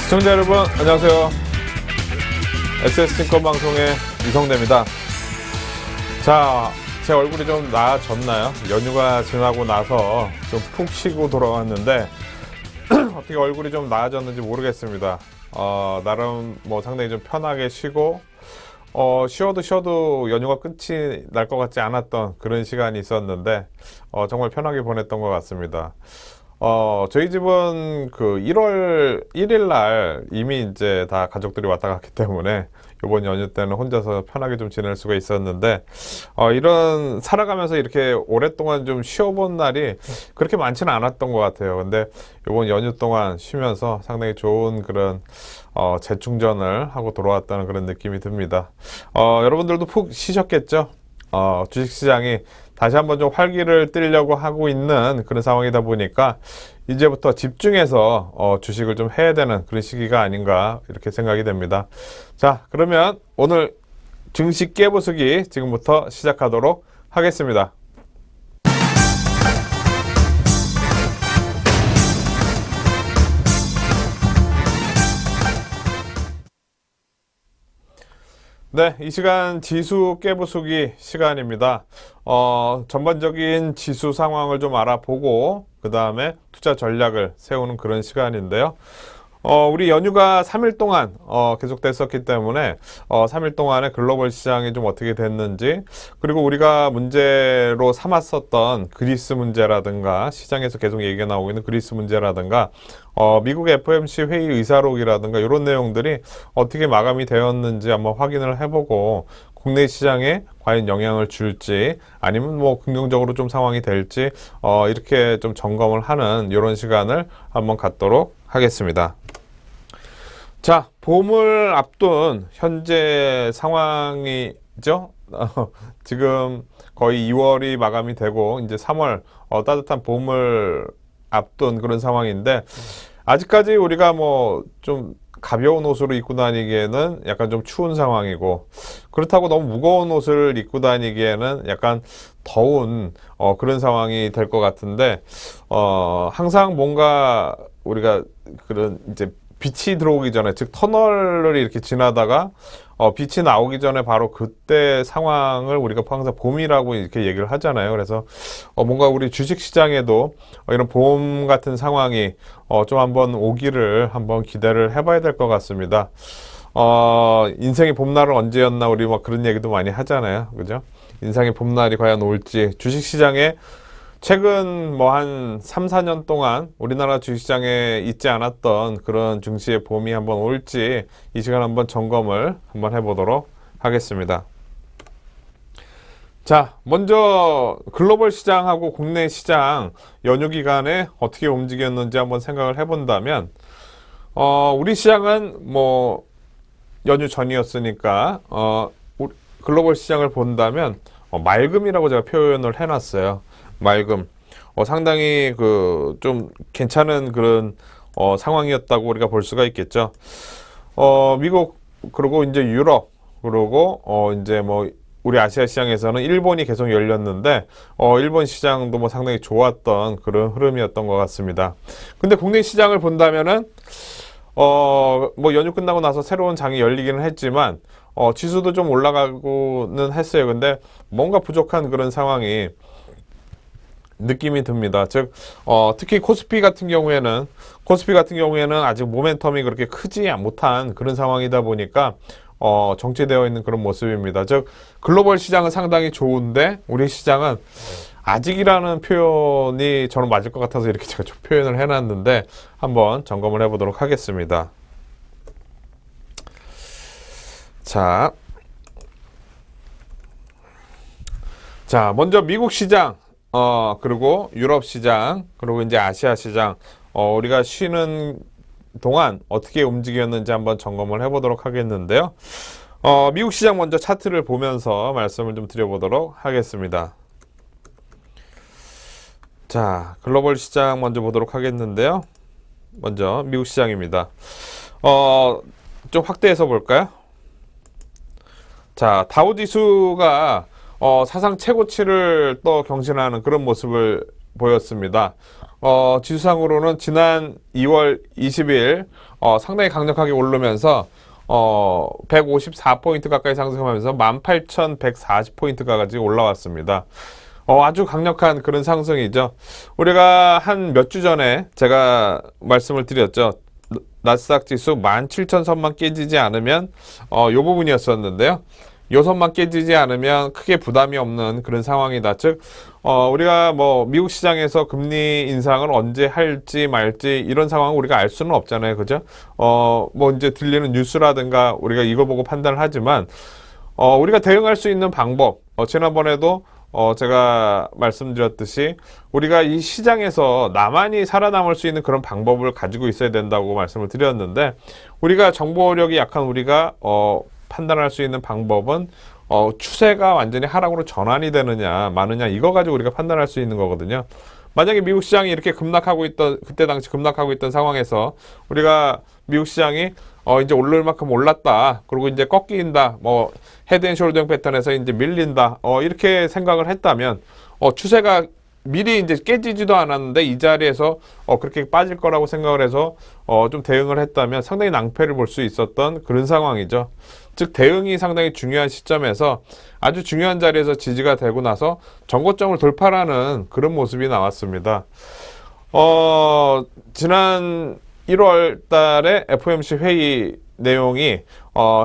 시청자 여러분 안녕하세요. SS증권 방송의 이성대입니다. 자, 제 얼굴이 좀 나아졌나요? 연휴가 지나고 나서 좀 푹 쉬고 돌아왔는데 어떻게 얼굴이 좀 나아졌는지 모르겠습니다. 나름 뭐 상당히 좀 편하게 쉬고 쉬어도 연휴가 끝이 날 것 같지 않았던 그런 시간이 있었는데 정말 편하게 보냈던 것 같습니다. 저희 집은 그 1월 1일 날 이미 이제 다 가족들이 왔다 갔기 때문에 이번 연휴 때는 혼자서 편하게 좀 지낼 수가 있었는데, 이런 살아가면서 이렇게 오랫동안 좀 쉬어본 날이 그렇게 많지는 않았던 것 같아요. 근데 이번 연휴 동안 쉬면서 상당히 좋은 그런 재충전을 하고 돌아왔다는 그런 느낌이 듭니다. 여러분들도 푹 쉬셨겠죠? 주식시장이 다시 한번 좀 활기를 띠려고 하고 있는 그런 상황이다 보니까 이제부터 집중해서 주식을 좀 해야 되는 그런 시기가 아닌가 이렇게 생각이 됩니다. 자, 그러면 오늘 증시 깨부수기 지금부터 시작하도록 하겠습니다. 네, 이 시간 지수 깨부수기 시간입니다. 전반적인 지수 상황을 좀 알아보고 그 다음에 투자 전략을 세우는 그런 시간인데요. 우리 연휴가 3일 동안 계속됐었기 때문에 3일 동안에 글로벌 시장이 좀 어떻게 됐는지, 그리고 우리가 문제로 삼았었던 그리스 문제라든가 시장에서 계속 얘기가 나오고 있는 그리스 문제라든가 미국 FOMC 회의 의사록이라든가 이런 내용들이 어떻게 마감이 되었는지 한번 확인을 해보고 국내 시장에 과연 영향을 줄지 아니면 뭐 긍정적으로 좀 상황이 될지 이렇게 좀 점검을 하는 이런 시간을 한번 갖도록 하겠습니다. 자, 봄을 앞둔 현재 상황이죠. 지금 거의 2월이 마감이 되고 이제 3월 따뜻한 봄을 앞둔 그런 상황인데, 아직까지 우리가 뭐 좀 가벼운 옷으로 입고 다니기에는 약간 좀 추운 상황이고, 그렇다고 너무 무거운 옷을 입고 다니기에는 약간 더운 그런 상황이 될 것 같은데, 항상 뭔가 우리가 그런 이제 빛이 들어오기 전에, 즉 터널을 이렇게 지나다가 빛이 나오기 전에 바로 그때 상황을 우리가 항상 봄이라고 이렇게 얘기를 하잖아요. 그래서 뭔가 우리 주식시장에도 이런 봄 같은 상황이 좀 한번 오기를 한번 기대를 해봐야 될 것 같습니다. 인생의 봄날은 언제였나 우리 막 그런 얘기도 많이 하잖아요. 그죠? 인생의 봄날이 과연 올지, 주식시장에 최근 뭐 한 3, 4년 동안 우리나라 주식시장에 있지 않았던 그런 증시의 봄이 한번 올지 이 시간 한번 점검을 한번 해보도록 하겠습니다. 자, 먼저 글로벌 시장하고 국내 시장 연휴 기간에 어떻게 움직였는지 한번 생각을 해본다면, 우리 시장은 뭐 연휴 전이었으니까 글로벌 시장을 본다면 맑음이라고 제가 표현을 해놨어요. 맑음. 상당히 그 좀 괜찮은 그런 상황이었다고 우리가 볼 수가 있겠죠. 미국, 그리고 이제 유럽, 그리고 이제 뭐 우리 아시아 시장에서는 일본이 계속 열렸는데 일본 시장도 뭐 상당히 좋았던 그런 흐름이었던 것 같습니다. 근데 국내 시장을 본다면은 뭐 연휴 끝나고 나서 새로운 장이 열리기는 했지만 지수도 좀 올라가고는 했어요. 근데 뭔가 부족한 그런 상황이 느낌이 듭니다. 즉 특히 코스피 같은 경우에는 아직 모멘텀이 그렇게 크지 못한 그런 상황이다 보니까 정체되어 있는 그런 모습입니다. 즉 글로벌 시장은 상당히 좋은데 우리 시장은 아직이라는 표현이 저는 맞을 것 같아서 이렇게 제가 좀 표현을 해놨는데 한번 점검을 해보도록 하겠습니다. 자, 먼저 미국 시장, 그리고 유럽 시장, 그리고 이제 아시아 시장, 우리가 쉬는 동안 어떻게 움직였는지 한번 점검을 해보도록 하겠는데요. 미국 시장 먼저 차트를 보면서 말씀을 좀 드려보도록 하겠습니다. 자, 글로벌 시장 먼저 보도록 하겠는데요. 먼저 미국 시장입니다. 좀 확대해서 볼까요? 자, 다우지수가 사상 최고치를 또 경신하는 그런 모습을 보였습니다. 지수상으로는 지난 2월 20일 상당히 강력하게 오르면서 154포인트 가까이 상승하면서 18,140포인트까지 올라왔습니다. 아주 강력한 그런 상승이죠. 우리가 한 몇 주 전에 제가 말씀을 드렸죠. 나스닥 지수 17,000선만 깨지지 않으면 요 부분이었었는데요. 요 선만 깨지지 않으면 크게 부담이 없는 그런 상황이다. 즉 우리가 뭐 미국 시장에서 금리 인상을 언제 할지 말지 이런 상황을 우리가 알 수는 없잖아요. 그죠? 뭐 이제 들리는 뉴스라든가 우리가 이걸 보고 판단을 하지만 우리가 대응할 수 있는 방법 지난번에도 제가 말씀드렸듯이 우리가 이 시장에서 나만이 살아남을 수 있는 그런 방법을 가지고 있어야 된다고 말씀을 드렸는데 우리가 정보력이 약한 우리가 판단할 수 있는 방법은 추세가 완전히 하락으로 전환이 되느냐 마느냐 이거 가지고 우리가 판단할 수 있는 거거든요. 만약에 미국 시장이 이렇게 급락하고 있던 그때 당시 급락하고 있던 상황에서 우리가 미국 시장이 이제 오를 만큼 올랐다. 그리고 이제 꺾인다. 뭐 헤드앤숄더형 패턴에서 이제 밀린다. 이렇게 생각을 했다면 추세가 미리 이제 깨지지도 않았는데 이 자리에서 그렇게 빠질 거라고 생각을 해서 좀 대응을 했다면 상당히 낭패를 볼 수 있었던 그런 상황이죠. 즉 대응이 상당히 중요한 시점에서 아주 중요한 자리에서 지지가 되고 나서 전고점을 돌파하는 그런 모습이 나왔습니다. 지난 1월 달에 FOMC 회의 내용이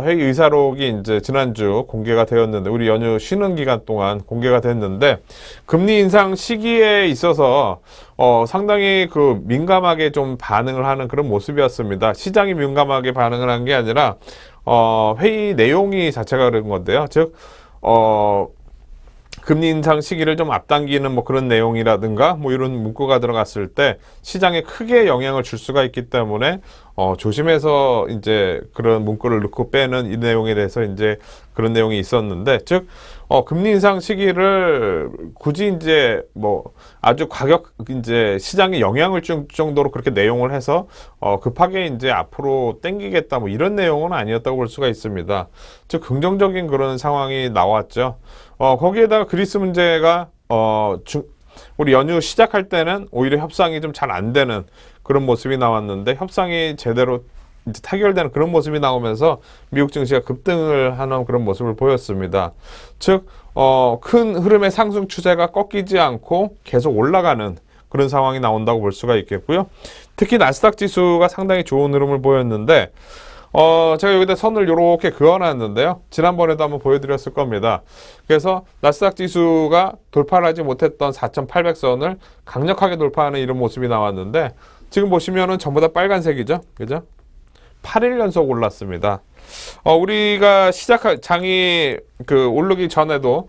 회의 의사록이 이제 지난주 공개가 되었는데 우리 연휴 쉬는 기간 동안 공개가 됐는데 금리 인상 시기에 있어서 상당히 그 민감하게 좀 반응을 하는 그런 모습이었습니다. 시장이 민감하게 반응을 한 게 아니라 회의 내용이 자체가 그런 건데요. 즉 금리 인상 시기를 좀 앞당기는 뭐 그런 내용이라든가 뭐 이런 문구가 들어갔을 때 시장에 크게 영향을 줄 수가 있기 때문에 조심해서 이제 그런 문구를 넣고 빼는 이 내용에 대해서 이제 그런 내용이 있었는데 즉 금리 인상 시기를 굳이 이제 뭐 아주 이제 시장에 영향을 줄 정도로 그렇게 내용을 해서 급하게 이제 앞으로 땡기겠다 뭐 이런 내용은 아니었다고 볼 수가 있습니다. 즉 긍정적인 그런 상황이 나왔죠. 거기에다가 그리스 문제가 우리 연휴 시작할 때는 오히려 협상이 좀 잘 안 되는 그런 모습이 나왔는데 협상이 제대로 이제 타결되는 그런 모습이 나오면서 미국 증시가 급등을 하는 그런 모습을 보였습니다. 즉, 큰 흐름의 상승 추세가 꺾이지 않고 계속 올라가는 그런 상황이 나온다고 볼 수가 있겠고요. 특히 나스닥 지수가 상당히 좋은 흐름을 보였는데 제가 여기다 선을 이렇게 그어놨는데요. 지난번에도 한번 보여드렸을 겁니다. 그래서 나스닥 지수가 돌파를 하지 못했던 4,800선을 강력하게 돌파하는 이런 모습이 나왔는데 지금 보시면은 전부 다 빨간색이죠. 그죠? 8일 연속 올랐습니다. 우리가 장이 오르기 전에도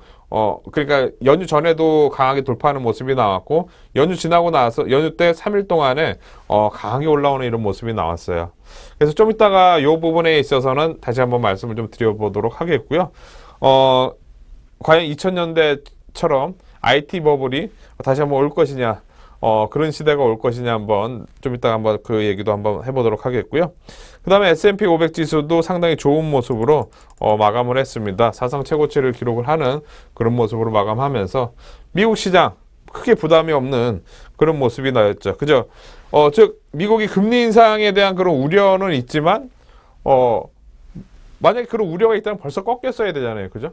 그러니까 연휴 전에도 강하게 돌파하는 모습이 나왔고 연휴 지나고 나서 연휴 때 3일 동안에 강하게 올라오는 이런 모습이 나왔어요. 그래서 좀 이따가 이 부분에 있어서는 다시 한번 말씀을 좀 드려보도록 하겠고요. 과연 2000년대처럼 IT 버블이 다시 한번 올 것이냐 그런 시대가 올 것이냐 한번 좀 이따가 한번 그 얘기도 한번 해보도록 하겠고요. 그 다음에 S&P 500 지수도 상당히 좋은 모습으로 마감을 했습니다. 사상 최고치를 기록을 하는 그런 모습으로 마감하면서 미국 시장 크게 부담이 없는 그런 모습이 나왔죠. 그죠? 즉 미국이 금리 인상에 대한 그런 우려는 있지만 만약에 그런 우려가 있다면 벌써 꺾였어야 되잖아요. 그죠?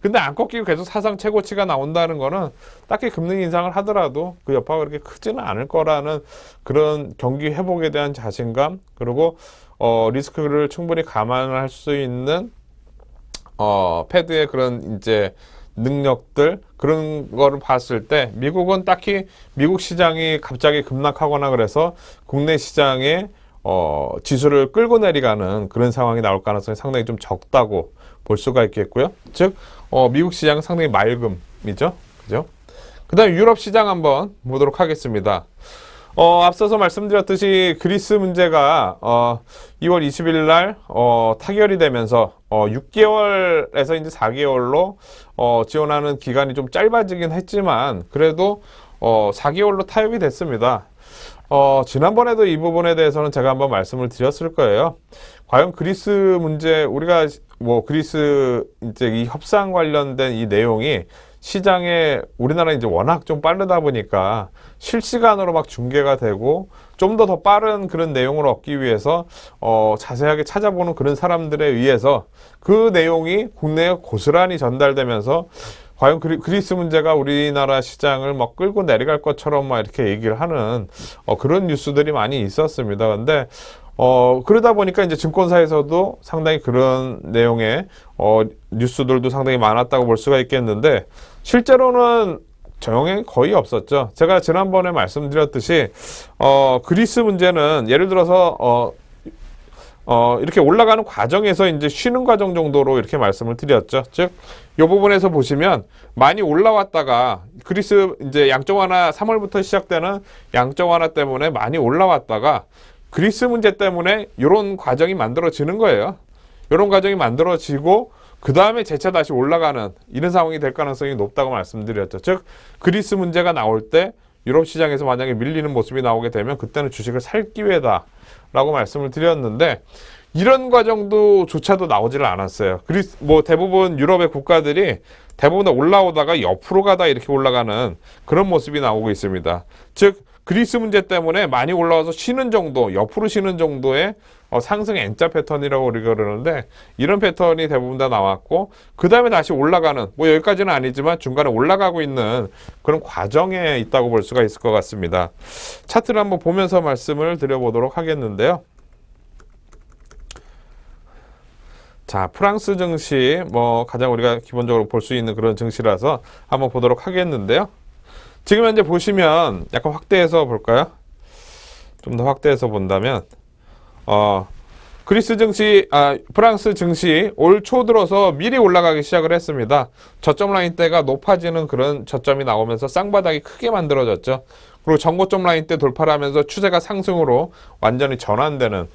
근데 안 꺾이고 계속 사상 최고치가 나온다는 거는 딱히 금리 인상을 하더라도 그 여파가 그렇게 크지는 않을 거라는 그런 경기 회복에 대한 자신감 그리고 리스크를 충분히 감안할 수 있는 패드의 그런 이제 능력들 그런 거를 봤을 때 미국은 딱히 미국 시장이 갑자기 급락하거나 그래서 국내 시장에 지수를 끌고 내려가는 그런 상황이 나올 가능성이 상당히 좀 적다고 볼 수가 있겠고요. 즉 미국 시장은 상당히 맑음이죠. 그죠? 그 다음에 유럽 시장 한번 보도록 하겠습니다. 앞서서 말씀드렸듯이 그리스 문제가 2월 20일 날 타결이 되면서 6개월에서 이제 4개월로 지원하는 기간이 좀 짧아지긴 했지만 그래도 4개월로 타협이 됐습니다. 지난번에도 이 부분에 대해서는 제가 한번 말씀을 드렸을 거예요. 과연 그리스 문제 우리가 뭐 그리스 이제 이 협상 관련된 이 내용이 시장에 우리나라 이제 워낙 좀 빠르다 보니까 실시간으로 막 중계가 되고 좀 더 빠른 그런 내용을 얻기 위해서 자세하게 찾아보는 그런 사람들에 의해서 그 내용이 국내에 고스란히 전달되면서 과연 그리스 문제가 우리나라 시장을 막 끌고 내려갈 것처럼 막 이렇게 얘기를 하는 그런 뉴스들이 많이 있었습니다. 근데 그러다 보니까 이제 증권사에서도 상당히 그런 내용의 뉴스들도 상당히 많았다고 볼 수가 있겠는데, 실제로는 영향이 거의 없었죠. 제가 지난번에 말씀드렸듯이 그리스 문제는 예를 들어서 이렇게 올라가는 과정에서 이제 쉬는 과정 정도로 이렇게 말씀을 드렸죠. 즉, 이 부분에서 보시면 많이 올라왔다가 그리스 이제 양적 완화 3월부터 시작되는 양적 완화 때문에 많이 올라왔다가 그리스 문제 때문에 이런 과정이 만들어지는 거예요. 이런 과정이 만들어지고 그 다음에 재차 다시 올라가는 이런 상황이 될 가능성이 높다고 말씀드렸죠. 즉, 그리스 문제가 나올 때 유럽 시장에서 만약에 밀리는 모습이 나오게 되면 그때는 주식을 살 기회다 라고 말씀을 드렸는데, 이런 과정도 조차도 나오지를 않았어요. 대부분 유럽의 국가들이 대부분 다 올라오다가 옆으로 가다 이렇게 올라가는 그런 모습이 나오고 있습니다. 즉, 그리스 문제 때문에 많이 올라와서 쉬는 정도, 옆으로 쉬는 정도의 상승 N자 패턴이라고 우리가 그러는데, 이런 패턴이 대부분 다 나왔고, 그 다음에 다시 올라가는, 여기까지는 아니지만 중간에 올라가고 있는 그런 과정에 있다고 볼 수가 있을 것 같습니다. 차트를 한번 보면서 말씀을 드려보도록 하겠는데요. 자, 프랑스 증시, 가장 우리가 기본적으로 볼 수 있는 그런 증시라서 한번 보도록 하겠는데요. 지금 현재 보시면 약간 확대해서 볼까요? 좀 더 확대해서 본다면, 프랑스 증시 올 초 들어서 미리 올라가기 시작을 했습니다. 저점 라인대가 높아지는 그런 저점이 나오면서 쌍바닥이 크게 만들어졌죠. 그리고 전고점 라인대 돌파를 하면서 추세가 상승으로 완전히 전환되는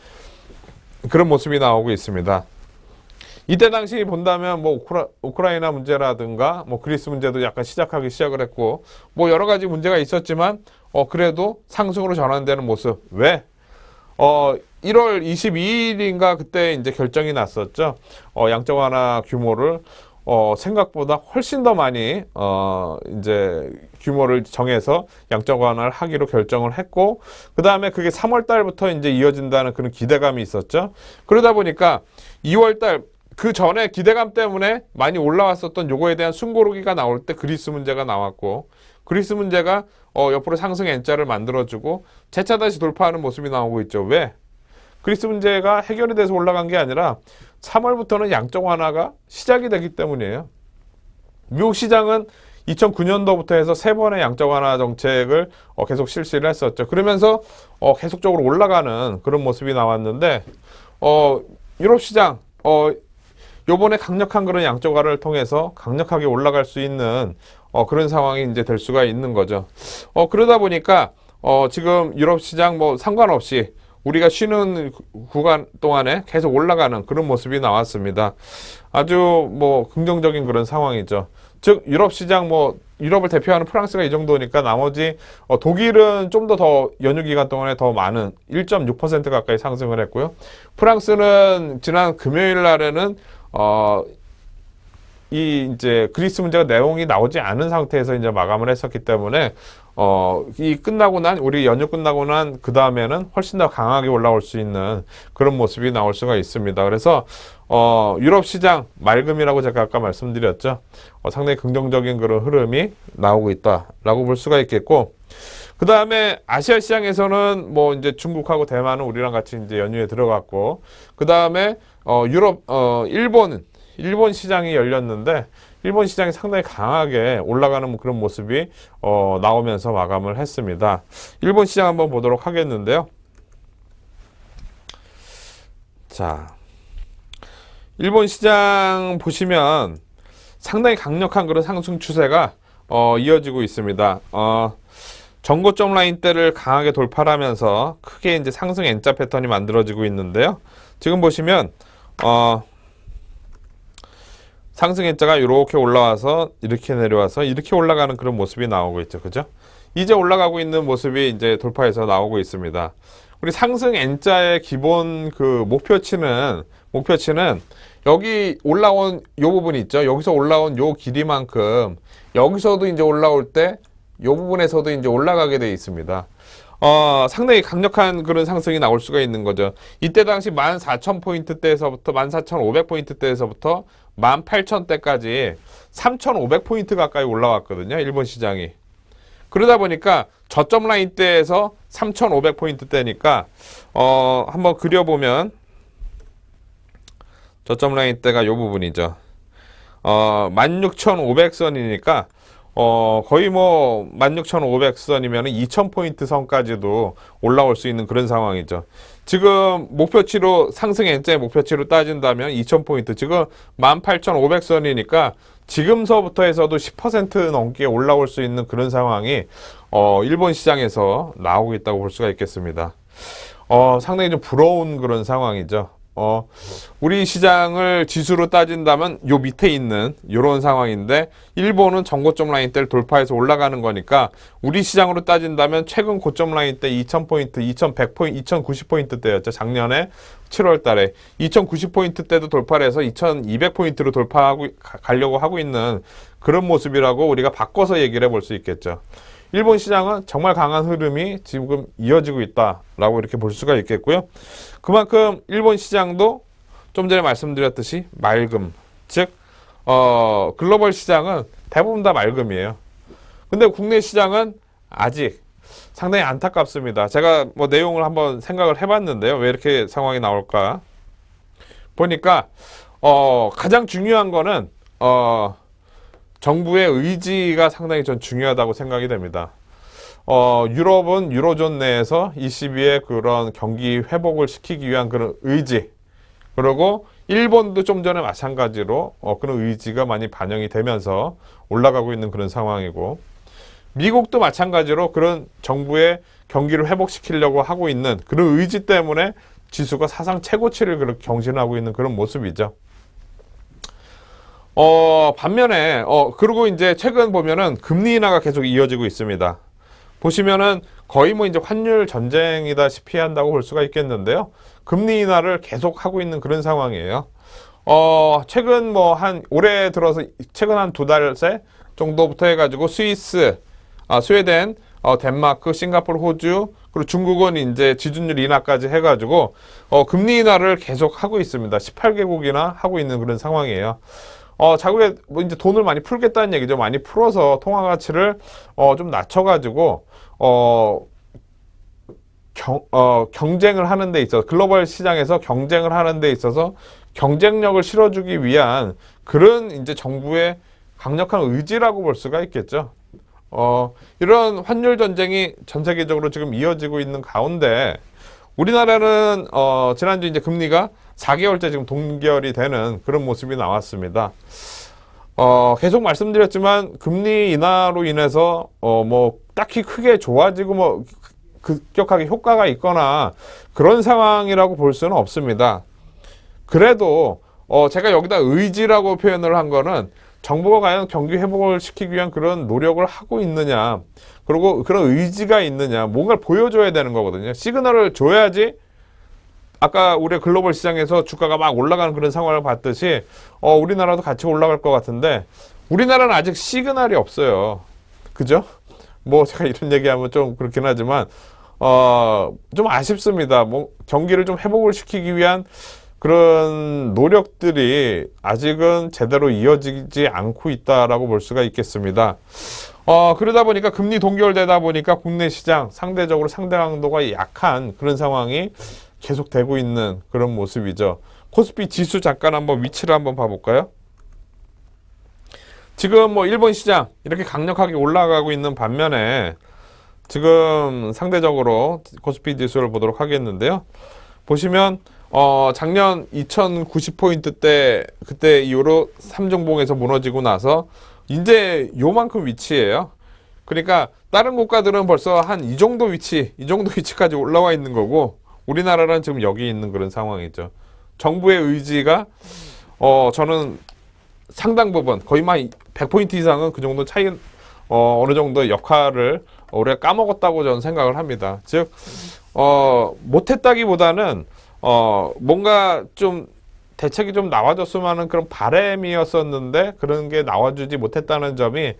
그런 모습이 나오고 있습니다. 이때 당시 본다면 우크라이나 문제라든가 그리스 문제도 약간 시작을 했고 여러 가지 문제가 있었지만 그래도 상승으로 전환되는 모습. 왜? 1월 22일인가 그때 이제 결정이 났었죠. 양적 완화 규모를 생각보다 훨씬 더 많이 이제 규모를 정해서 양적 완화를 하기로 결정을 했고, 그 다음에 그게 3월 달부터 이제 이어진다는 그런 기대감이 있었죠. 그러다 보니까 2월 달 그 전에 기대감 때문에 많이 올라왔었던 요거에 대한 숨고르기가 나올 때 그리스 문제가 나왔고, 그리스 문제가 옆으로 상승 N자를 만들어주고 재차 다시 돌파하는 모습이 나오고 있죠. 왜? 그리스 문제가 해결이 돼서 올라간 게 아니라 3월부터는 양적 완화가 시작이 되기 때문이에요. 미국 시장은 2009년도부터 해서 3번의 양적 완화 정책을 계속 실시를 했었죠. 그러면서 계속적으로 올라가는 그런 모습이 나왔는데, 유럽 시장 요번에 강력한 그런 양적 완화를 통해서 강력하게 올라갈 수 있는 그런 상황이 이제 될 수가 있는 거죠. 그러다 보니까 지금 유럽 시장 상관없이 우리가 쉬는 구간 동안에 계속 올라가는 그런 모습이 나왔습니다. 아주 긍정적인 그런 상황이죠. 즉, 유럽 시장 유럽을 대표하는 프랑스가 이 정도니까 나머지 독일은 좀 더 연휴 기간 동안에 더 많은 1.6% 가까이 상승을 했고요. 프랑스는 지난 금요일 날에는 이제 그리스 문제가 내용이 나오지 않은 상태에서 이제 마감을 했었기 때문에 우리 연휴 끝나고 난 그 다음에는 훨씬 더 강하게 올라올 수 있는 그런 모습이 나올 수가 있습니다. 그래서 유럽 시장 맑음이라고 제가 아까 말씀드렸죠. 상당히 긍정적인 그런 흐름이 나오고 있다라고 볼 수가 있겠고, 그 다음에 아시아 시장에서는 이제 중국하고 대만은 우리랑 같이 이제 연휴에 들어갔고, 그 다음에 일본 시장이 열렸는데, 일본 시장이 상당히 강하게 올라가는 그런 모습이 나오면서 마감을 했습니다. 일본 시장 한번 보도록 하겠는데요. 자, 일본 시장 보시면 상당히 강력한 그런 상승 추세가 이어지고 있습니다. 전고점 라인대를 강하게 돌파를 하면서 크게 이제 상승 N자 패턴이 만들어지고 있는데요. 지금 보시면 상승 N자가 이렇게 올라와서 이렇게 내려와서 이렇게 올라가는 그런 모습이 나오고 있죠. 그죠? 이제 올라가고 있는 모습이 이제 돌파해서 나오고 있습니다. 우리 상승 N자의 기본 그 목표치는 여기 올라온 요 부분이 있죠. 여기서 올라온 요 길이만큼 여기서도 이제 올라올 때 이 부분에서도 이제 올라가게 돼 있습니다. 상당히 강력한 그런 상승이 나올 수가 있는 거죠. 이때 당시 14,000포인트대에서부터 14,500포인트대에서부터 18,000대까지 3,500포인트 가까이 올라왔거든요. 일본 시장이. 그러다 보니까 저점 라인대에서 3,500포인트대니까 한번 그려보면 저점 라인대가 이 부분이죠. 16,500선이니까 거의 뭐 16,500선이면 2,000포인트 선까지도 올라올 수 있는 그런 상황이죠. 지금 목표치로 상승 N자의 목표치로 따진다면 2,000포인트, 지금 18,500선이니까 지금서부터 해서도 10% 넘게 올라올 수 있는 그런 상황이 일본 시장에서 나오고 있다고 볼 수가 있겠습니다. 상당히 좀 부러운 그런 상황이죠. 우리 시장을 지수로 따진다면 요 밑에 있는 이런 상황인데, 일본은 전고점 라인대를 돌파해서 올라가는 거니까 우리 시장으로 따진다면 최근 고점 라인대 2000포인트, 2100포인트, 2090포인트대였죠. 작년에 7월 달에 2090포인트대도 돌파를 해서 2200포인트로 돌파하고 가려고 하고 있는 그런 모습이라고 우리가 바꿔서 얘기를 해볼 수 있겠죠. 일본 시장은 정말 강한 흐름이 지금 이어지고 있다라고 이렇게 볼 수가 있겠고요. 그만큼 일본 시장도 좀 전에 말씀드렸듯이 맑음, 즉 글로벌 시장은 대부분 다 맑음이에요. 근데 국내 시장은 아직 상당히 안타깝습니다. 제가 뭐 내용을 한번 생각을 해봤는데요. 왜 이렇게 상황이 나올까 보니까 가장 중요한 거는 정부의 의지가 상당히 전 중요하다고 생각이 됩니다. 유럽은 유로존 내에서 ECB의 그런 경기 회복을 시키기 위한 그런 의지, 그리고 일본도 좀 전에 마찬가지로 그런 의지가 많이 반영이 되면서 올라가고 있는 그런 상황이고, 미국도 마찬가지로 그런 정부의 경기를 회복시키려고 하고 있는 그런 의지 때문에 지수가 사상 최고치를 그렇게 경신하고 있는 그런 모습이죠. 반면에, 그리고 이제 최근 보면은 금리 인하가 계속 이어지고 있습니다. 보시면은 거의 뭐 이제 환율 전쟁이다시피 한다고 볼 수가 있겠는데요. 금리 인하를 계속 하고 있는 그런 상황이에요. 최근 뭐 올해 들어서 최근 한 2달 새 정도부터 해가지고 스위스, 스웨덴, 덴마크, 싱가포르, 호주, 그리고 중국은 이제 지준율 인하까지 해가지고, 금리 인하를 계속 하고 있습니다. 18개국이나 하고 있는 그런 상황이에요. 자국에 뭐 이제 돈을 많이 풀겠다는 얘기죠. 많이 풀어서 통화 가치를 좀 낮춰가지고 경쟁을 하는 데 있어서, 글로벌 시장에서 경쟁을 하는 데 있어서 경쟁력을 실어주기 위한 그런 이제 정부의 강력한 의지라고 볼 수가 있겠죠. 이런 환율 전쟁이 전 세계적으로 지금 이어지고 있는 가운데, 우리나라는 지난주 이제 금리가 4개월째 지금 동결이 되는 그런 모습이 나왔습니다. 계속 말씀드렸지만 금리 인하로 인해서 뭐 딱히 크게 좋아지고 뭐 급격하게 효과가 있거나 그런 상황이라고 볼 수는 없습니다. 그래도 제가 여기다 의지라고 표현을 한 거는, 정부가 과연 경기 회복을 시키기 위한 그런 노력을 하고 있느냐, 그리고 그런 의지가 있느냐, 뭔가를 보여줘야 되는 거거든요. 시그널을 줘야지, 아까 우리 글로벌 시장에서 주가가 막 올라가는 그런 상황을 봤듯이 우리나라도 같이 올라갈 것 같은데, 우리나라는 아직 시그널이 없어요. 그죠? 뭐 제가 이런 얘기하면 좀 그렇긴 하지만 좀 아쉽습니다. 뭐 경기를 좀 회복을 시키기 위한 그런 노력들이 아직은 제대로 이어지지 않고 있다라고 볼 수가 있겠습니다. 그러다 보니까 금리 동결되다 보니까 국내 시장 상대적으로 상대 강도가 약한 그런 상황이 계속되고 있는 그런 모습이죠. 코스피 지수 잠깐 한번 위치를 한번 봐볼까요? 지금 뭐 일본 시장 이렇게 강력하게 올라가고 있는 반면에, 지금 상대적으로 코스피 지수를 보도록 하겠는데요. 보시면 작년 2090포인트 때, 그때 이후로 3중봉에서 무너지고 나서 이제 요만큼 위치예요. 그러니까 다른 국가들은 벌써 한 이 정도 위치까지 올라와 있는 거고, 우리나라는 지금 여기 있는 그런 상황이죠. 정부의 의지가 저는 상당 부분, 거의 막 100포인트 이상은 그 정도 차이, 어느 정도 역할을 우리가 까먹었다고 저는 생각을 합니다. 즉 못했다기보다는 뭔가 좀 대책이 좀 나와줬으면 하는 그런 바람이었었는데 그런 게 나와주지 못했다는 점이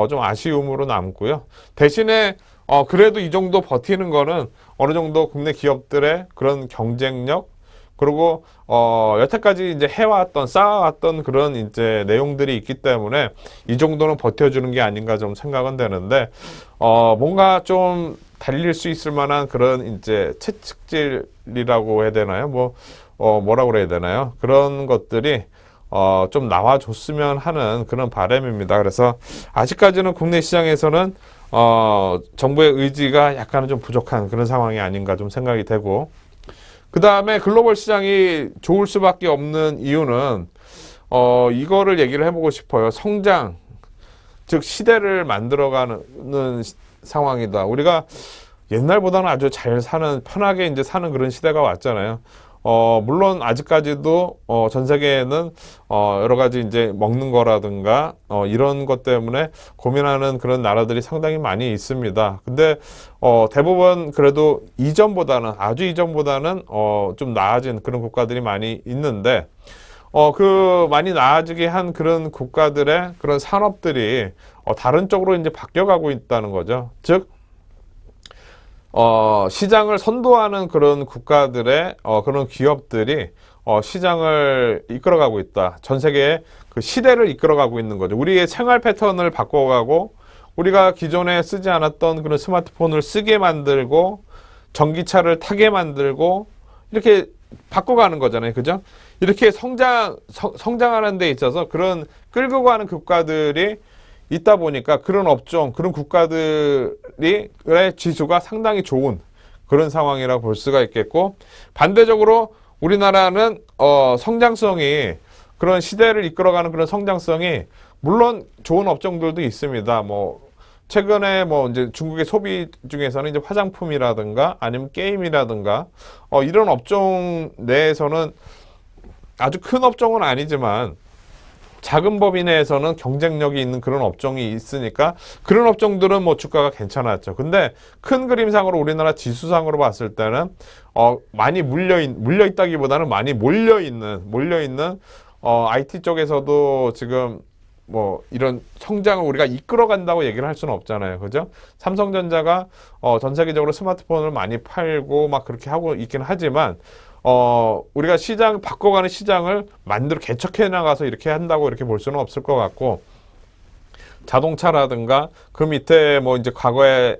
좀 아쉬움으로 남고요. 대신에 그래도 이 정도 버티는 거는 어느 정도 국내 기업들의 그런 경쟁력, 그리고 여태까지 이제 해왔던 쌓아왔던 그런 이제 내용들이 있기 때문에 이 정도는 버텨주는 게 아닌가 좀 생각은 되는데 뭔가 좀 달릴 수 있을 만한 그런 이제 채찍질이라고 해야 되나요? 뭐라고 그래야 되나요? 그런 것들이 좀 나와줬으면 하는 그런 바람입니다. 그래서 아직까지는 국내 시장에서는 정부의 의지가 약간은 좀 부족한 그런 상황이 아닌가 좀 생각이 되고, 그 다음에 글로벌 시장이 좋을 수밖에 없는 이유는 이거를 얘기를 해보고 싶어요. 성장, 즉 시대를 만들어가는 상황이다. 우리가 옛날보다는 아주 잘 사는, 편하게 이제 사는 그런 시대가 왔잖아요. 물론 아직까지도 전 세계에는 여러 가지 이제 먹는 거라든가 이런 것 때문에 고민하는 그런 나라들이 상당히 많이 있습니다. 근데 대부분 그래도 아주 이전보다는 좀 나아진 그런 국가들이 많이 있는데 그 많이 나아지게 한 그런 국가들의 그런 산업들이 다른 쪽으로 이제 바뀌어가고 있다는 거죠. 즉 시장을 선도하는 그런 국가들의 그런 기업들이 시장을 이끌어가고 있다. 전 세계의 그 시대를 이끌어가고 있는 거죠. 우리의 생활 패턴을 바꿔가고, 우리가 기존에 쓰지 않았던 그런 스마트폰을 쓰게 만들고, 전기차를 타게 만들고, 이렇게 바꿔가는 거잖아요. 그죠? 이렇게 성장하는 데 있어서 그런 끌고 가는 국가들이 있다 보니까 그런 업종, 그런 국가들의 지수가 상당히 좋은 그런 상황이라고 볼 수가 있겠고, 반대적으로 우리나라는 성장성이, 그런 시대를 이끌어가는 그런 성장성이 물론 좋은 업종들도 있습니다. 최근에 이제 중국의 소비 중에서는 이제 화장품이라든가 아니면 게임이라든가 이런 업종 내에서는 아주 큰 업종은 아니지만 작은 범위 내에서는 경쟁력이 있는 그런 업종이 있으니까 그런 업종들은 주가가 괜찮았죠. 근데 큰 그림상으로 우리나라 지수상으로 봤을 때는 많이 물려있다기보다는 많이 몰려있는 IT 쪽에서도 지금 이런 성장을 우리가 이끌어간다고 얘기를 할 수는 없잖아요. 그죠? 삼성전자가 전 세계적으로 스마트폰을 많이 팔고 막 그렇게 하고 있긴 하지만 우리가 바꿔가는 시장을 개척해 나가서 이렇게 한다고 이렇게 볼 수는 없을 것 같고, 자동차라든가 그 밑에 이제 과거에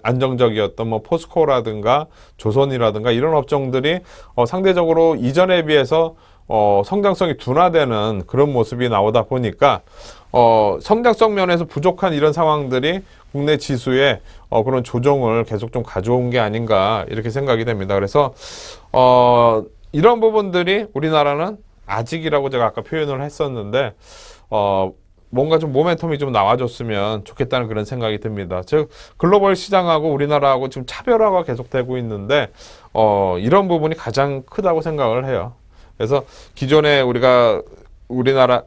안정적이었던 포스코라든가 조선이라든가 이런 업종들이 상대적으로 이전에 비해서 성장성이 둔화되는 그런 모습이 나오다 보니까 성장성 면에서 부족한 이런 상황들이 국내 지수에 그런 조정을 계속 좀 가져온 게 아닌가 이렇게 생각이 됩니다. 그래서 이런 부분들이 우리나라는 아직이라고 제가 아까 표현을 했었는데 뭔가 좀 모멘텀이 좀 나와줬으면 좋겠다는 그런 생각이 듭니다. 즉 글로벌 시장하고 우리나라하고 지금 차별화가 계속되고 있는데 이런 부분이 가장 크다고 생각을 해요. 그래서 기존에 우리나라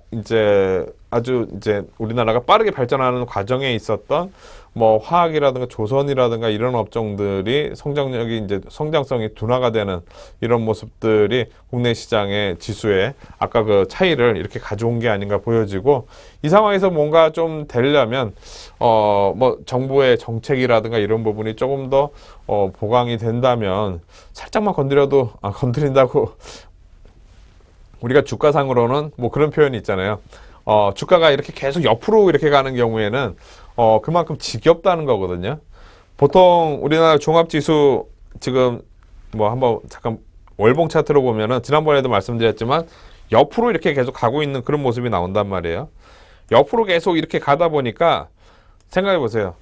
우리나라가 빠르게 발전하는 과정에 있었던 화학이라든가 조선이라든가 이런 업종들이 성장성이 둔화가 되는 이런 모습들이 국내 시장의 지수에 아까 그 차이를 이렇게 가져온 게 아닌가 보여지고, 이 상황에서 뭔가 좀 되려면 정부의 정책이라든가 이런 부분이 조금 더 보강이 된다면, 살짝만 건드린다고 우리가 주가상으로는 그런 표현이 있잖아요. 주가가 이렇게 계속 옆으로 이렇게 가는 경우에는 그만큼 지겹다는 거거든요. 보통 우리나라 종합지수 지금 한번 잠깐 월봉 차트로 보면은 지난번에도 말씀드렸지만 옆으로 이렇게 계속 가고 있는 그런 모습이 나온단 말이에요. 옆으로 계속 이렇게 가다 보니까 생각해 보세요.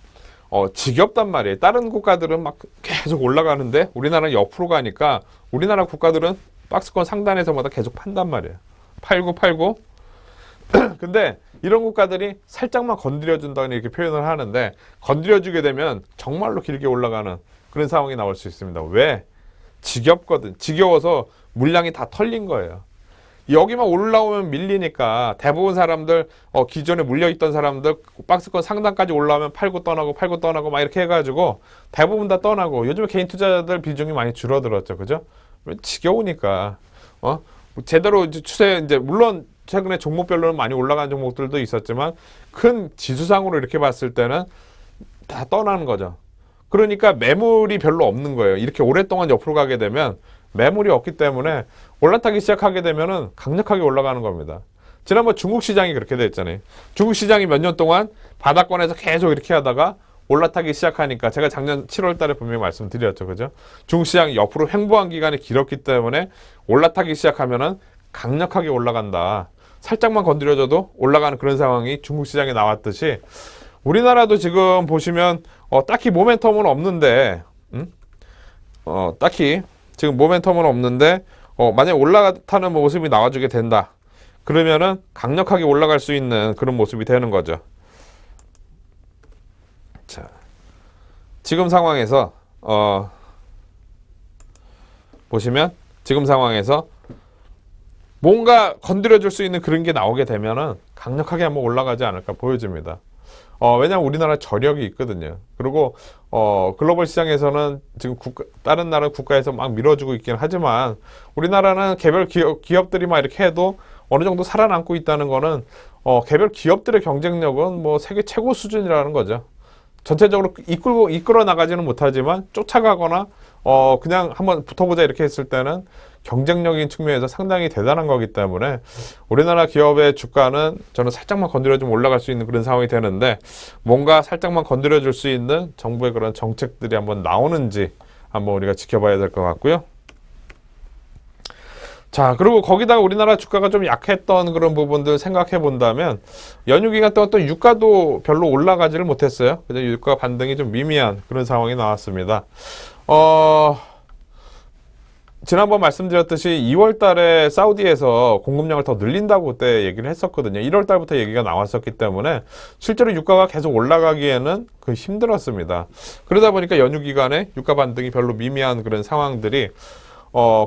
지겹단 말이에요. 다른 국가들은 막 계속 올라가는데 우리나라는 옆으로 가니까 우리나라 국가들은 박스권 상단에서마다 계속 판단 말이에요. 팔고 근데 이런 국가들이 살짝만 건드려준다는 이렇게 표현을 하는데, 건드려주게 되면 정말로 길게 올라가는 그런 상황이 나올 수 있습니다. 왜? 지겹거든. 지겨워서 물량이 다 털린 거예요. 여기만 올라오면 밀리니까 대부분 사람들 기존에 물려있던 사람들 박스권 상단까지 올라오면 팔고 떠나고 막 이렇게 해가지고 대부분 다 떠나고, 요즘에 개인 투자자들 비중이 많이 줄어들었죠. 그죠? 지겨우니까 제대로 이제 추세 이제 물론 최근에 종목별로는 많이 올라간 종목들도 있었지만 큰 지수상으로 이렇게 봤을 때는 다 떠나는 거죠. 그러니까 매물이 별로 없는 거예요. 이렇게 오랫동안 옆으로 가게 되면 매물이 없기 때문에 올라타기 시작하게 되면은 강력하게 올라가는 겁니다. 지난번 중국 시장이 그렇게 됐잖아요. 중국 시장이 몇 년 동안 바닥권에서 계속 이렇게 하다가 올라타기 시작하니까 제가 작년 7월 달에 분명히 말씀드렸죠. 그죠? 중국 시장이 옆으로 횡보한 기간이 길었기 때문에 올라타기 시작하면은 강력하게 올라간다. 살짝만 건드려줘도 올라가는 그런 상황이 중국 시장에 나왔듯이 우리나라도 지금 보시면 딱히 모멘텀은 없는데 딱히 지금 모멘텀은 없는데 만약에 올라타는 모습이 나와주게 된다. 그러면은 강력하게 올라갈 수 있는 그런 모습이 되는 거죠. 자, 지금 상황에서 보시면 지금 상황에서 뭔가 건드려줄 수 있는 그런 게 나오게 되면은 강력하게 한번 올라가지 않을까 보여집니다. 왜냐하면 우리나라 저력이 있거든요. 그리고 글로벌 시장에서는 지금 다른 나라 국가에서 막 밀어주고 있긴 하지만 우리나라는 개별 기업들이 막 이렇게 해도 어느 정도 살아남고 있다는 거는 개별 기업들의 경쟁력은 뭐 세계 최고 수준이라는 거죠. 전체적으로 이끌어 나가지는 못하지만 쫓아가거나 그냥 한번 붙어보자 이렇게 했을 때는 경쟁력인 측면에서 상당히 대단한 거기 때문에 우리나라 기업의 주가는 저는 살짝만 건드려주면 올라갈 수 있는 그런 상황이 되는데 뭔가 살짝만 건드려줄 수 있는 정부의 그런 정책들이 한번 나오는지 한번 우리가 지켜봐야 될 것 같고요. 자, 그리고 거기다가 우리나라 주가가 좀 약했던 그런 부분들 생각해 본다면 연휴 기간 동안 또 유가도 별로 올라가지를 못했어요. 그래서 유가 반등이 좀 미미한 그런 상황이 나왔습니다. 지난번 말씀드렸듯이 2월 달에 사우디에서 공급량을 더 늘린다고 그때 얘기를 했었거든요. 1월 달부터 얘기가 나왔었기 때문에 실제로 유가가 계속 올라가기에는 힘들었습니다. 그러다 보니까 연휴 기간에 유가 반등이 별로 미미한 그런 상황들이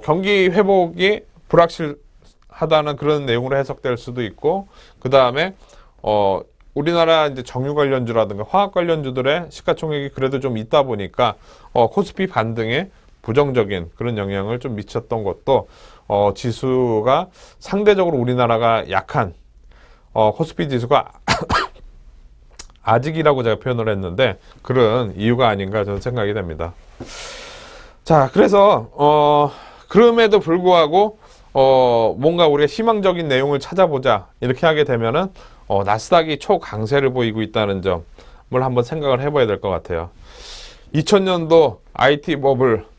경기 회복이 불확실하다는 그런 내용으로 해석될 수도 있고, 그 다음에 우리나라 이제 정유 관련주라든가 화학 관련주들의 시가총액이 그래도 좀 있다 보니까 코스피 반등에 부정적인 그런 영향을 좀 미쳤던 것도 지수가 상대적으로 우리나라가 약한 코스피 지수가 아직이라고 제가 표현을 했는데 그런 이유가 아닌가 저는 생각이 됩니다. 자, 그래서 그럼에도 불구하고 뭔가 우리가 희망적인 내용을 찾아보자 이렇게 하게 되면은 나스닥이 초강세를 보이고 있다는 점을 한번 생각을 해봐야 될 것 같아요. 2000년도 IT 버블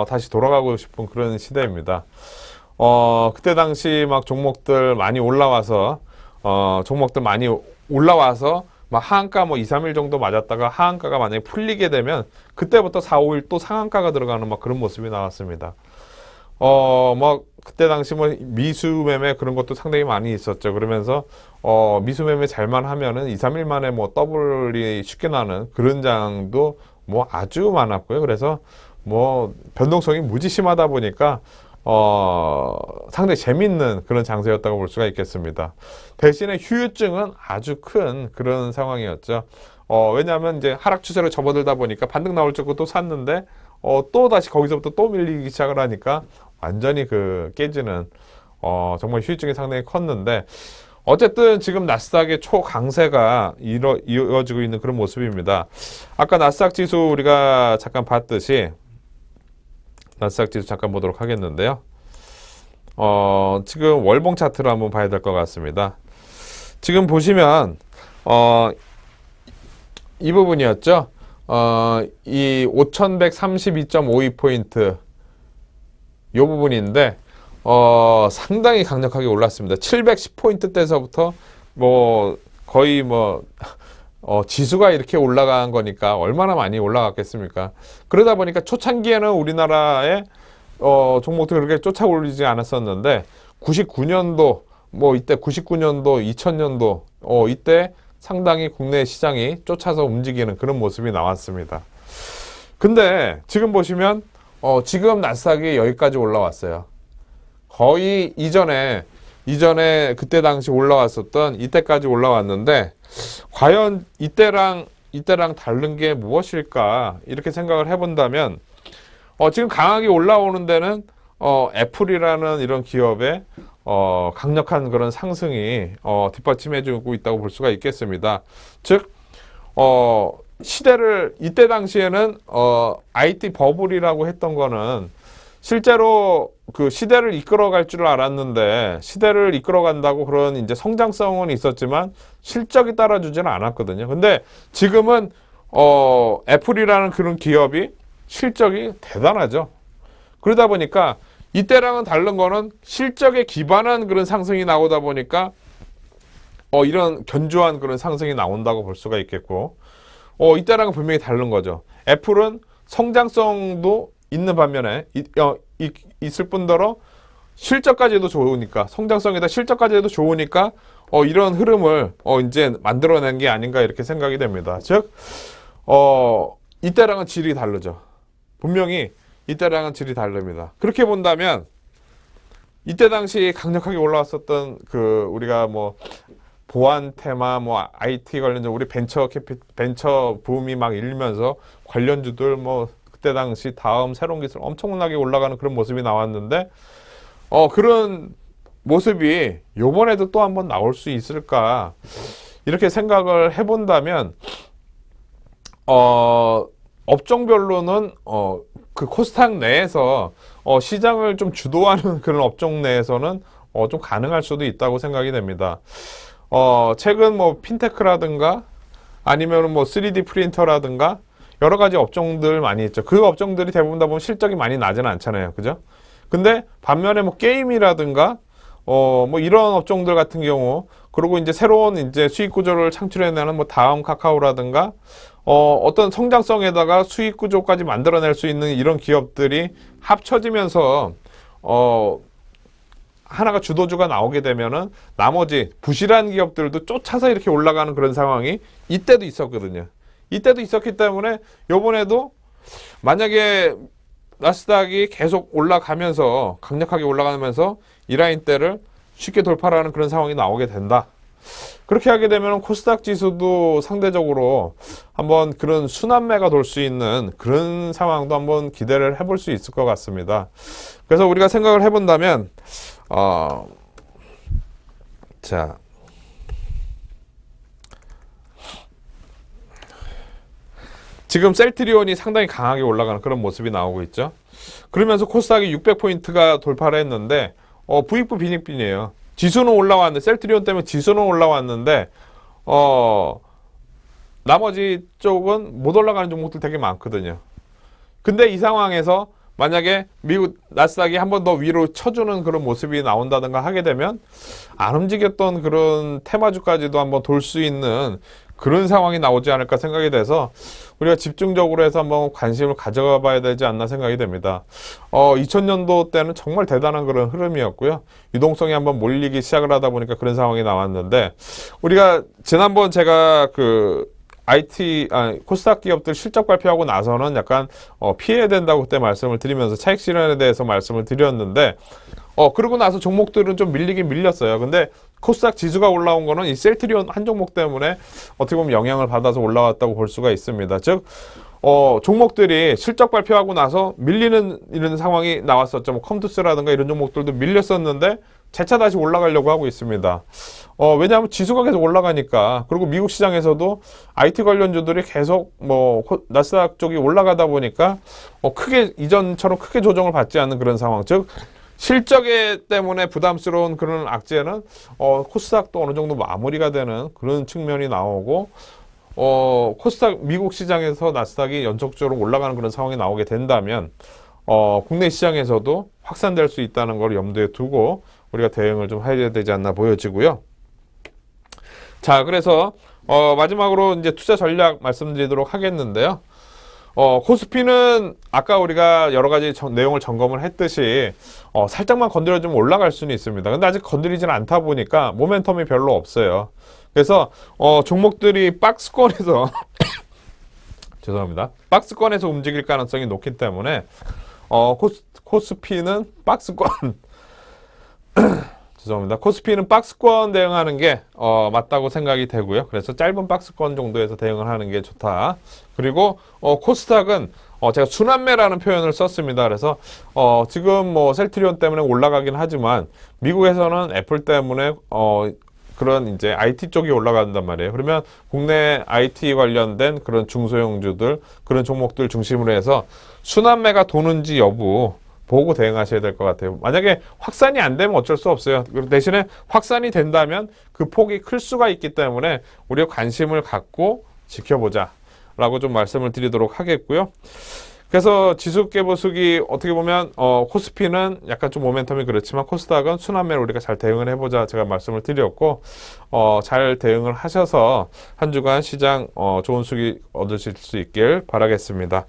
다시 돌아가고 싶은 그런 시대입니다. 그때 당시 막 종목들 많이 올라와서 막 하한가 뭐 2, 3일 정도 맞았다가 하한가가 만약에 풀리게 되면 그때부터 4, 5일 또 상한가가 들어가는 막 그런 모습이 나왔습니다. 뭐 그때 당시 뭐 미수매매 그런 것도 상당히 많이 있었죠. 그러면서 미수매매 잘만 하면은 2, 3일 만에 뭐 더블이 쉽게 나는 그런 장도 뭐 아주 많았고요. 그래서 뭐 변동성이 무지 심하다 보니까 상당히 재밌는 그런 장세였다고 볼 수가 있겠습니다. 대신에 휴유증은 아주 큰 그런 상황이었죠. 왜냐하면 이제 하락 추세로 접어들다 보니까 반등 나올 줄 알고 또 샀는데 또 다시 거기서부터 또 밀리기 시작을 하니까 완전히 깨지는 정말 휴유증이 상당히 컸는데 어쨌든 지금 나스닥의 초강세가 이어지고 있는 그런 모습입니다. 아까 나스닥 지수 우리가 잠깐 봤듯이 나스닥 지수 잠깐 보도록 하겠는데요. 지금 월봉 차트를 한번 봐야 될 것 같습니다. 지금 보시면 이 부분이었죠. 이 5132.52포인트 이 부분인데 상당히 강력하게 올랐습니다. 710포인트대에서부터 뭐 거의 뭐 지수가 이렇게 올라간 거니까 얼마나 많이 올라갔겠습니까? 그러다 보니까 초창기에는 우리나라의 종목도 그렇게 쫓아올리지 않았었는데 99년도 뭐 이때 99년도 2000년도 이때 상당히 국내 시장이 쫓아서 움직이는 그런 모습이 나왔습니다. 근데 지금 보시면 지금 나스닥이 여기까지 올라왔어요. 거의 이전에 그때 당시 올라왔었던 이때까지 올라왔는데 과연 이때랑 다른 게 무엇일까 이렇게 생각을 해본다면 지금 강하게 올라오는 데는 애플이라는 이런 기업의 강력한 그런 상승이 뒷받침해주고 있다고 볼 수가 있겠습니다. 즉, 시대를 이때 당시에는 IT 버블이라고 했던 거는 실제로 그 시대를 이끌어갈 줄 알았는데 시대를 이끌어간다고 그런 이제 성장성은 있었지만 실적이 따라주지는 않았거든요. 근데 지금은 애플이라는 그런 기업이 실적이 대단하죠. 그러다 보니까 이때랑은 다른 거는 실적에 기반한 그런 상승이 나오다 보니까 이런 견조한 그런 상승이 나온다고 볼 수가 있겠고, 이때랑은 분명히 다른 거죠. 애플은 성장성도 있는 반면에 있을 뿐더러 실적까지도 좋으니까, 성장성에다 실적까지도 좋으니까 이런 흐름을 이제 만들어낸 게 아닌가 이렇게 생각이 됩니다. 즉 이때랑은 질이 다르죠. 분명히 이때랑은 질이 다릅니다. 그렇게 본다면 이때 당시 강력하게 올라왔었던 그 우리가 뭐 보안 테마, 뭐 IT 관련된 우리 벤처 붐이 막 일면서 관련주들 뭐 그때 당시 다음 새로운 기술 엄청나게 올라가는 그런 모습이 나왔는데 그런 모습이 요번에도 또 한번 나올 수 있을까 이렇게 생각을 해본다면 업종별로는 그 코스닥 내에서 시장을 좀 주도하는 그런 업종 내에서는 좀 가능할 수도 있다고 생각이 됩니다. 최근 뭐 핀테크라든가 아니면 뭐 3D 프린터라든가 여러 가지 업종들 많이 있죠. 그 업종들이 대부분 다 보면 실적이 많이 나지는 않잖아요. 그죠? 근데 반면에 뭐 게임이라든가 뭐 이런 업종들 같은 경우 그리고 이제 새로운 이제 수익 구조를 창출해내는 뭐 다음 카카오라든가 어떤 성장성에다가 수익 구조까지 만들어낼 수 있는 이런 기업들이 합쳐지면서 하나가 주도주가 나오게 되면은 나머지 부실한 기업들도 쫓아서 이렇게 올라가는 그런 상황이 이때도 있었거든요. 이때도 있었기 때문에 요번에도 만약에 나스닥이 계속 올라가면서 강력하게 올라가면서 이 라인대를 쉽게 돌파하는 그런 상황이 나오게 된다. 그렇게 하게 되면 코스닥 지수도 상대적으로 한번 그런 순환매가 돌 수 있는 그런 상황도 한번 기대를 해볼 수 있을 것 같습니다. 그래서 우리가 생각을 해본다면 자 지금 셀트리온이 상당히 강하게 올라가는 그런 모습이 나오고 있죠. 그러면서 코스닥이 600포인트가 돌파를 했는데 부익부 빈익빈이에요. 지수는 올라왔는데 셀트리온 때문에 지수는 올라왔는데 나머지 쪽은 못 올라가는 종목들 되게 많거든요. 근데 이 상황에서 만약에 미국 나스닥이 한 번 더 위로 쳐주는 그런 모습이 나온다든가 하게 되면 안 움직였던 그런 테마주까지도 한번 돌 수 있는 그런 상황이 나오지 않을까 생각이 돼서 우리가 집중적으로 해서 한번 관심을 가져가 봐야 되지 않나 생각이 됩니다. 2000년도 때는 정말 대단한 그런 흐름이었고요. 유동성이 한번 몰리기 시작을 하다 보니까 그런 상황이 나왔는데 우리가 지난번 제가 코스닥 기업들 실적 발표하고 나서는 약간 피해야 된다고 그때 말씀을 드리면서 차익 실현에 대해서 말씀을 드렸는데 그러고 나서 종목들은 좀 밀리긴 밀렸어요. 근데 코스닥 지수가 올라온 거는 이 셀트리온 한 종목 때문에 어떻게 보면 영향을 받아서 올라왔다고 볼 수가 있습니다. 즉 종목들이 실적 발표하고 나서 밀리는 이런 상황이 나왔었죠. 뭐 컴투스라든가 이런 종목들도 밀렸었는데 재차 다시 올라가려고 하고 있습니다. 왜냐하면 지수가 계속 올라가니까. 그리고 미국 시장에서도 IT 관련주들이 계속 뭐 나스닥 쪽이 올라가다 보니까 크게 이전처럼 크게 조정을 받지 않는 그런 상황. 즉 실적에 때문에 부담스러운 그런 악재는 코스닥도 어느 정도 마무리가 되는 그런 측면이 나오고 코스닥 미국 시장에서 나스닥이 연속적으로 올라가는 그런 상황이 나오게 된다면 국내 시장에서도 확산될 수 있다는 걸 염두에 두고 우리가 대응을 좀 해야 되지 않나 보여지고요. 자, 그래서 마지막으로 이제 투자 전략 말씀드리도록 하겠는데요. 코스피는 아까 우리가 여러 가지 내용을 점검을 했듯이 살짝만 건드려주면 올라갈 수는 있습니다. 근데 아직 건드리지는 않다 보니까 모멘텀이 별로 없어요. 그래서 종목들이 박스권에서 죄송합니다. 박스권에서 움직일 가능성이 높기 때문에 코스피는 박스권 죄송합니다. 코스피는 박스권 대응하는 게 맞다고 생각이 되고요. 그래서 짧은 박스권 정도에서 대응을 하는 게 좋다. 그리고 코스닥은 제가 순환매라는 표현을 썼습니다. 그래서 지금 뭐 셀트리온 때문에 올라가긴 하지만 미국에서는 애플 때문에 그런 이제 IT 쪽이 올라간단 말이에요. 그러면 국내 IT 관련된 그런 중소형주들, 그런 종목들 중심으로 해서 순환매가 도는지 여부 보고 대응하셔야 될 것 같아요. 만약에 확산이 안 되면 어쩔 수 없어요. 대신에 확산이 된다면 그 폭이 클 수가 있기 때문에 우리가 관심을 갖고 지켜보자 라고 좀 말씀을 드리도록 하겠고요. 그래서 지수 깨보수기 어떻게 보면 코스피는 약간 좀 모멘텀이 그렇지만 코스닥은 순환매로 우리가 잘 대응을 해보자 제가 말씀을 드렸고 잘 대응을 하셔서 한 주간 시장 좋은 수익 얻으실 수 있길 바라겠습니다.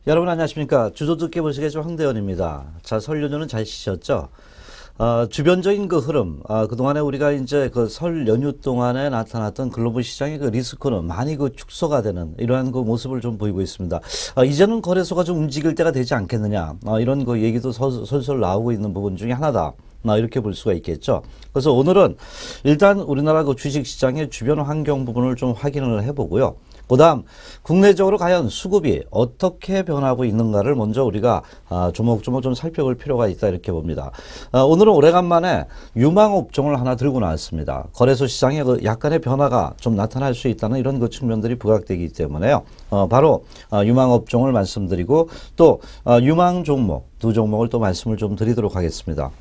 여러분 안녕하십니까. 주소도 깨보시게 좀 황대현입니다. 자, 설 연휴는 잘 쉬셨죠? 주변적인 그 흐름, 그동안에 우리가 이제 그 설 연휴 동안에 나타났던 글로벌 시장의 그 리스크는 많이 그 축소가 되는 이러한 그 모습을 좀 보이고 있습니다. 이제는 거래소가 좀 움직일 때가 되지 않겠느냐, 이런 그 얘기도 솔솔 나오고 있는 부분 중에 하나다. 이렇게 볼 수가 있겠죠. 그래서 오늘은 일단 우리나라 그 주식시장의 주변 환경 부분을 좀 확인을 해보고요. 그 다음 국내적으로 과연 수급이 어떻게 변하고 있는가를 먼저 우리가 조목조목 좀 살펴볼 필요가 있다 이렇게 봅니다. 오늘은 오래간만에 유망업종을 하나 들고 나왔습니다. 거래소 시장에 그 약간의 변화가 좀 나타날 수 있다는 이런 그 측면들이 부각되기 때문에요. 바로 유망업종을 말씀드리고 또 유망 종목 두 종목을 또 말씀을 좀 드리도록 하겠습니다.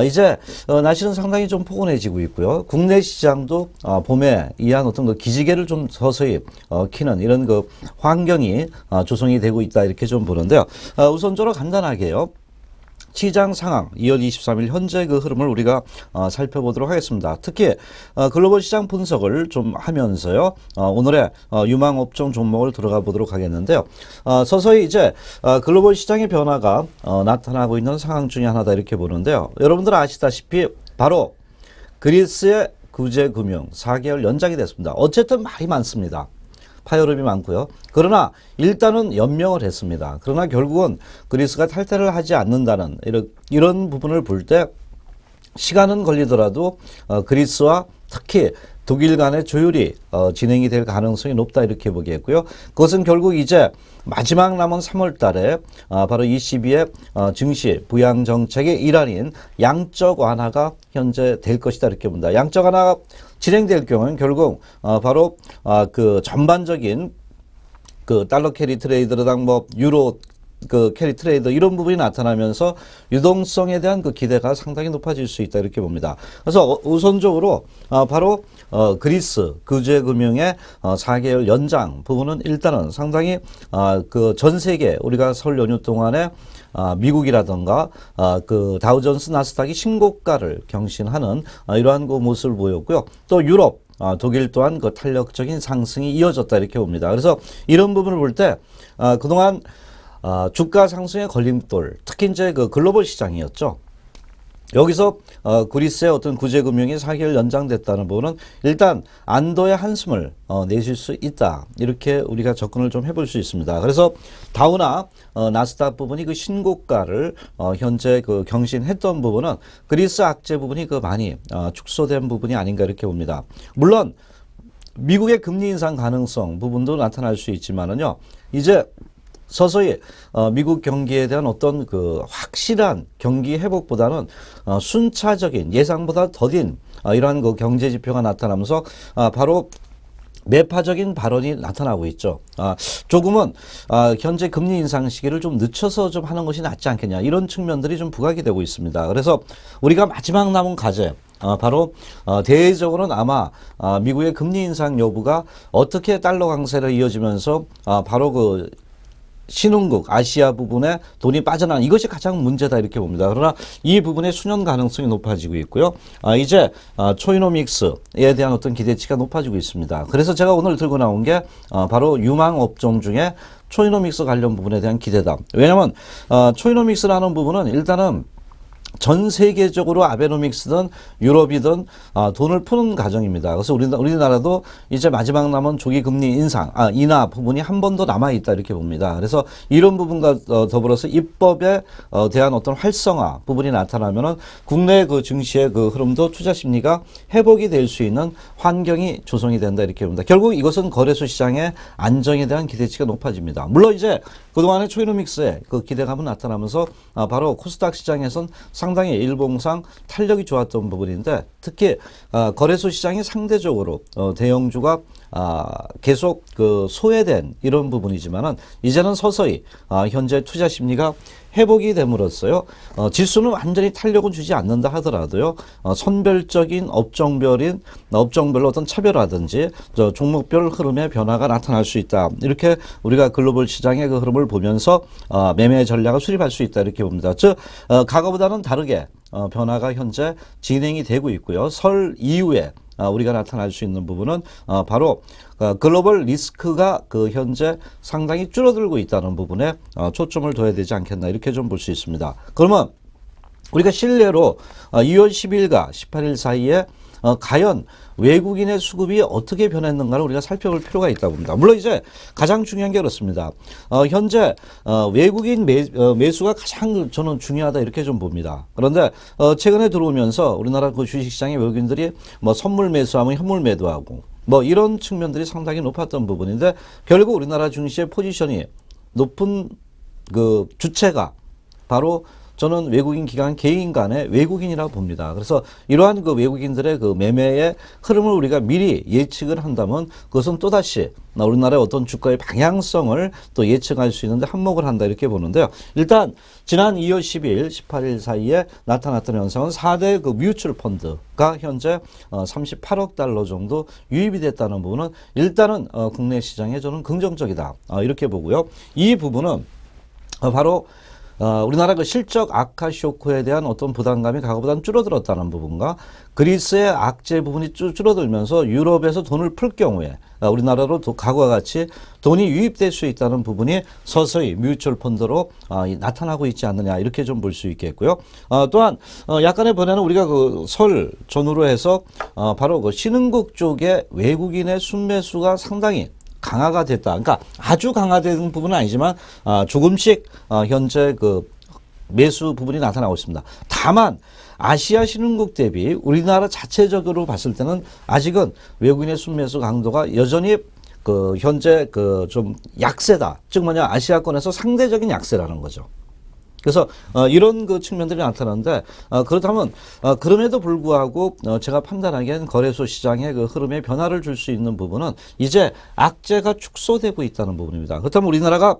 이제 날씨는 상당히 좀 포근해지고 있고요. 국내 시장도 봄에 이한 어떤 그 기지개를 좀 서서히 키는 이런 그 환경이 조성이 되고 있다 이렇게 좀 보는데요. 우선적으로 간단하게요. 시장 상황 2월 23일 현재 그 흐름을 우리가 살펴보도록 하겠습니다. 특히 글로벌 시장 분석을 좀 하면서요. 오늘의 유망업종 종목을 들어가 보도록 하겠는데요. 서서히 이제 글로벌 시장의 변화가 나타나고 있는 상황 중에 하나다 이렇게 보는데요. 여러분들 아시다시피 바로 그리스의 구제금융 4개월 연장이 됐습니다. 어쨌든 말이 많습니다. 파열음이 많고요. 그러나 일단은 연명을 했습니다. 그러나 결국은 그리스가 탈퇴를 하지 않는다는 이런 부분을 볼 때 시간은 걸리더라도 그리스와 특히 독일 간의 조율이 진행이 될 가능성이 높다 이렇게 보겠고요. 그것은 결국 이제 마지막 남은 3월 달에 바로 ECB의 증시 부양 정책의 일환인 양적 완화가 현재 될 것이다 이렇게 봅니다. 양적 완화가 진행될 경우는 결국 바로 그 전반적인 그 달러 캐리 트레이드당 뭐 유로 그 캐리 트레이드 이런 부분이 나타나면서 유동성에 대한 그 기대가 상당히 높아질 수 있다 이렇게 봅니다. 그래서 우선적으로 바로 그리스 구제금융의 4개월 연장 부분은 일단은 상당히 그 전 세계 우리가 설 연휴 동안에 미국이라든가 그 다우존스 나스닥이 신고가를 경신하는 이러한 그 모습을 보였고요. 또 유럽 독일 또한 그 탄력적인 상승이 이어졌다 이렇게 봅니다. 그래서 이런 부분을 볼 때 그동안 주가 상승의 걸림돌, 특히 이제 그 글로벌 시장이었죠. 여기서 그리스의 어떤 구제금융이 4개월 연장됐다는 부분은 일단 안도의 한숨을 내쉴 수 있다. 이렇게 우리가 접근을 좀 해볼 수 있습니다. 그래서 다우나 나스닥 부분이 그 신고가를 현재 그 경신했던 부분은 그리스 악재 부분이 그 많이 축소된 부분이 아닌가 이렇게 봅니다. 물론 미국의 금리 인상 가능성 부분도 나타날 수 있지만은요. 이제 서서히 미국 경기에 대한 어떤 그 확실한 경기 회복보다는 순차적인 예상보다 더딘 이러한 그 경제 지표가 나타나면서 바로 매파적인 발언이 나타나고 있죠. 조금은 현재 금리 인상 시기를 좀 늦춰서 좀 하는 것이 낫지 않겠냐 이런 측면들이 좀 부각이 되고 있습니다. 그래서 우리가 마지막 남은 과제 바로 대외적으로는 아마 미국의 금리 인상 여부가 어떻게 달러 강세로 이어지면서 바로 그 신흥국 아시아 부분에 돈이 빠져나가는 이것이 가장 문제다 이렇게 봅니다. 그러나 이 부분의 수년 가능성이 높아지고 있고요. 이제 초이노믹스에 대한 어떤 기대치가 높아지고 있습니다. 그래서 제가 오늘 들고 나온 게 바로 유망 업종 중에 초이노믹스 관련 부분에 대한 기대다. 왜냐하면 초이노믹스라는 부분은 일단은 전 세계적으로 아베노믹스든 유럽이든 돈을 푸는 과정입니다. 그래서 우리나라도 이제 마지막 남은 조기 금리 인하 부분이 한 번 더 남아 있다 이렇게 봅니다. 그래서 이런 부분과 더불어서 입법에 대한 어떤 활성화 부분이 나타나면은 국내 그 증시의 그 흐름도 투자 심리가 회복이 될 수 있는 환경이 조성이 된다 이렇게 봅니다. 결국 이것은 거래소 시장의 안정에 대한 기대치가 높아집니다. 물론 이제 그동안의 초이노믹스의 그 기대감은 나타나면서 바로 코스닥 시장에선 상당히 일봉상 탄력이 좋았던 부분인데 특히 거래소 시장이 상대적으로 대형주가 계속 그 소외된 이런 부분이지만은 이제는 서서히 현재 투자 심리가 회복이 됨으로써요. 지수는 완전히 탄력은 주지 않는다 하더라도요. 선별적인 업종별로 어떤 차별화든지 종목별 흐름의 변화가 나타날 수 있다. 이렇게 우리가 글로벌 시장의 그 흐름을 보면서 매매 전략을 수립할 수 있다 이렇게 봅니다. 즉 과거보다는 다르게 변화가 현재 진행이 되고 있고요. 설 이후에 우리가 나타날 수 있는 부분은 바로 글로벌 리스크가 그 현재 상당히 줄어들고 있다는 부분에 초점을 둬야 되지 않겠나 이렇게 좀 볼 수 있습니다. 그러면 우리가 실내로 2월 10일과 18일 사이에 과연 외국인의 수급이 어떻게 변했는가를 우리가 살펴볼 필요가 있다고 봅니다. 물론 이제 가장 중요한 게 그렇습니다. 현재 외국인 매수가 가장 저는 중요하다 이렇게 좀 봅니다. 그런데 최근에 들어오면서 우리나라 그 주식시장의 외국인들이 뭐 선물 매수하면 현물 매도하고 뭐 이런 측면들이 상당히 높았던 부분인데 결국 우리나라 증시의 포지션이 높은 그 주체가 바로 저는 외국인 기관 개인 간의 외국인이라고 봅니다. 그래서 이러한 그 외국인들의 그 매매의 흐름을 우리가 미리 예측을 한다면 그것은 또다시 우리나라의 어떤 주가의 방향성을 또 예측할 수 있는데 한몫을 한다 이렇게 보는데요. 일단 지난 2월 10일, 18일 사이에 나타났던 현상은 4대 그 뮤추얼 펀드가 현재 38억 달러 정도 유입이 됐다는 부분은 일단은 국내 시장에 저는 긍정적이다 이렇게 보고요. 이 부분은 바로 우리나라 그 실적 악화 쇼크에 대한 어떤 부담감이 과거보다는 줄어들었다는 부분과 그리스의 악재 부분이 줄어들면서 유럽에서 돈을 풀 경우에 우리나라로 과거와 같이 돈이 유입될 수 있다는 부분이 서서히 뮤추얼 펀드로 나타나고 있지 않느냐 이렇게 좀 볼 수 있겠고요. 또한 약간의 변화는 우리가 그 설 전후로 해서 바로 그 신흥국 쪽에 외국인의 순매수가 상당히 강화가 됐다. 그러니까 아주 강화된 부분은 아니지만 조금씩 현재 그 매수 부분이 나타나고 있습니다. 다만 아시아 신흥국 대비 우리나라 자체적으로 봤을 때는 아직은 외국인의 순매수 강도가 여전히 그 현재 그 좀 약세다. 즉 뭐냐 아시아권에서 상대적인 약세라는 거죠. 그래서 이런 그 측면들이 나타나는데 그렇다면 그럼에도 불구하고 제가 판단하기엔 거래소 시장의 그 흐름에 변화를 줄 수 있는 부분은 이제 악재가 축소되고 있다는 부분입니다. 그렇다면 우리나라가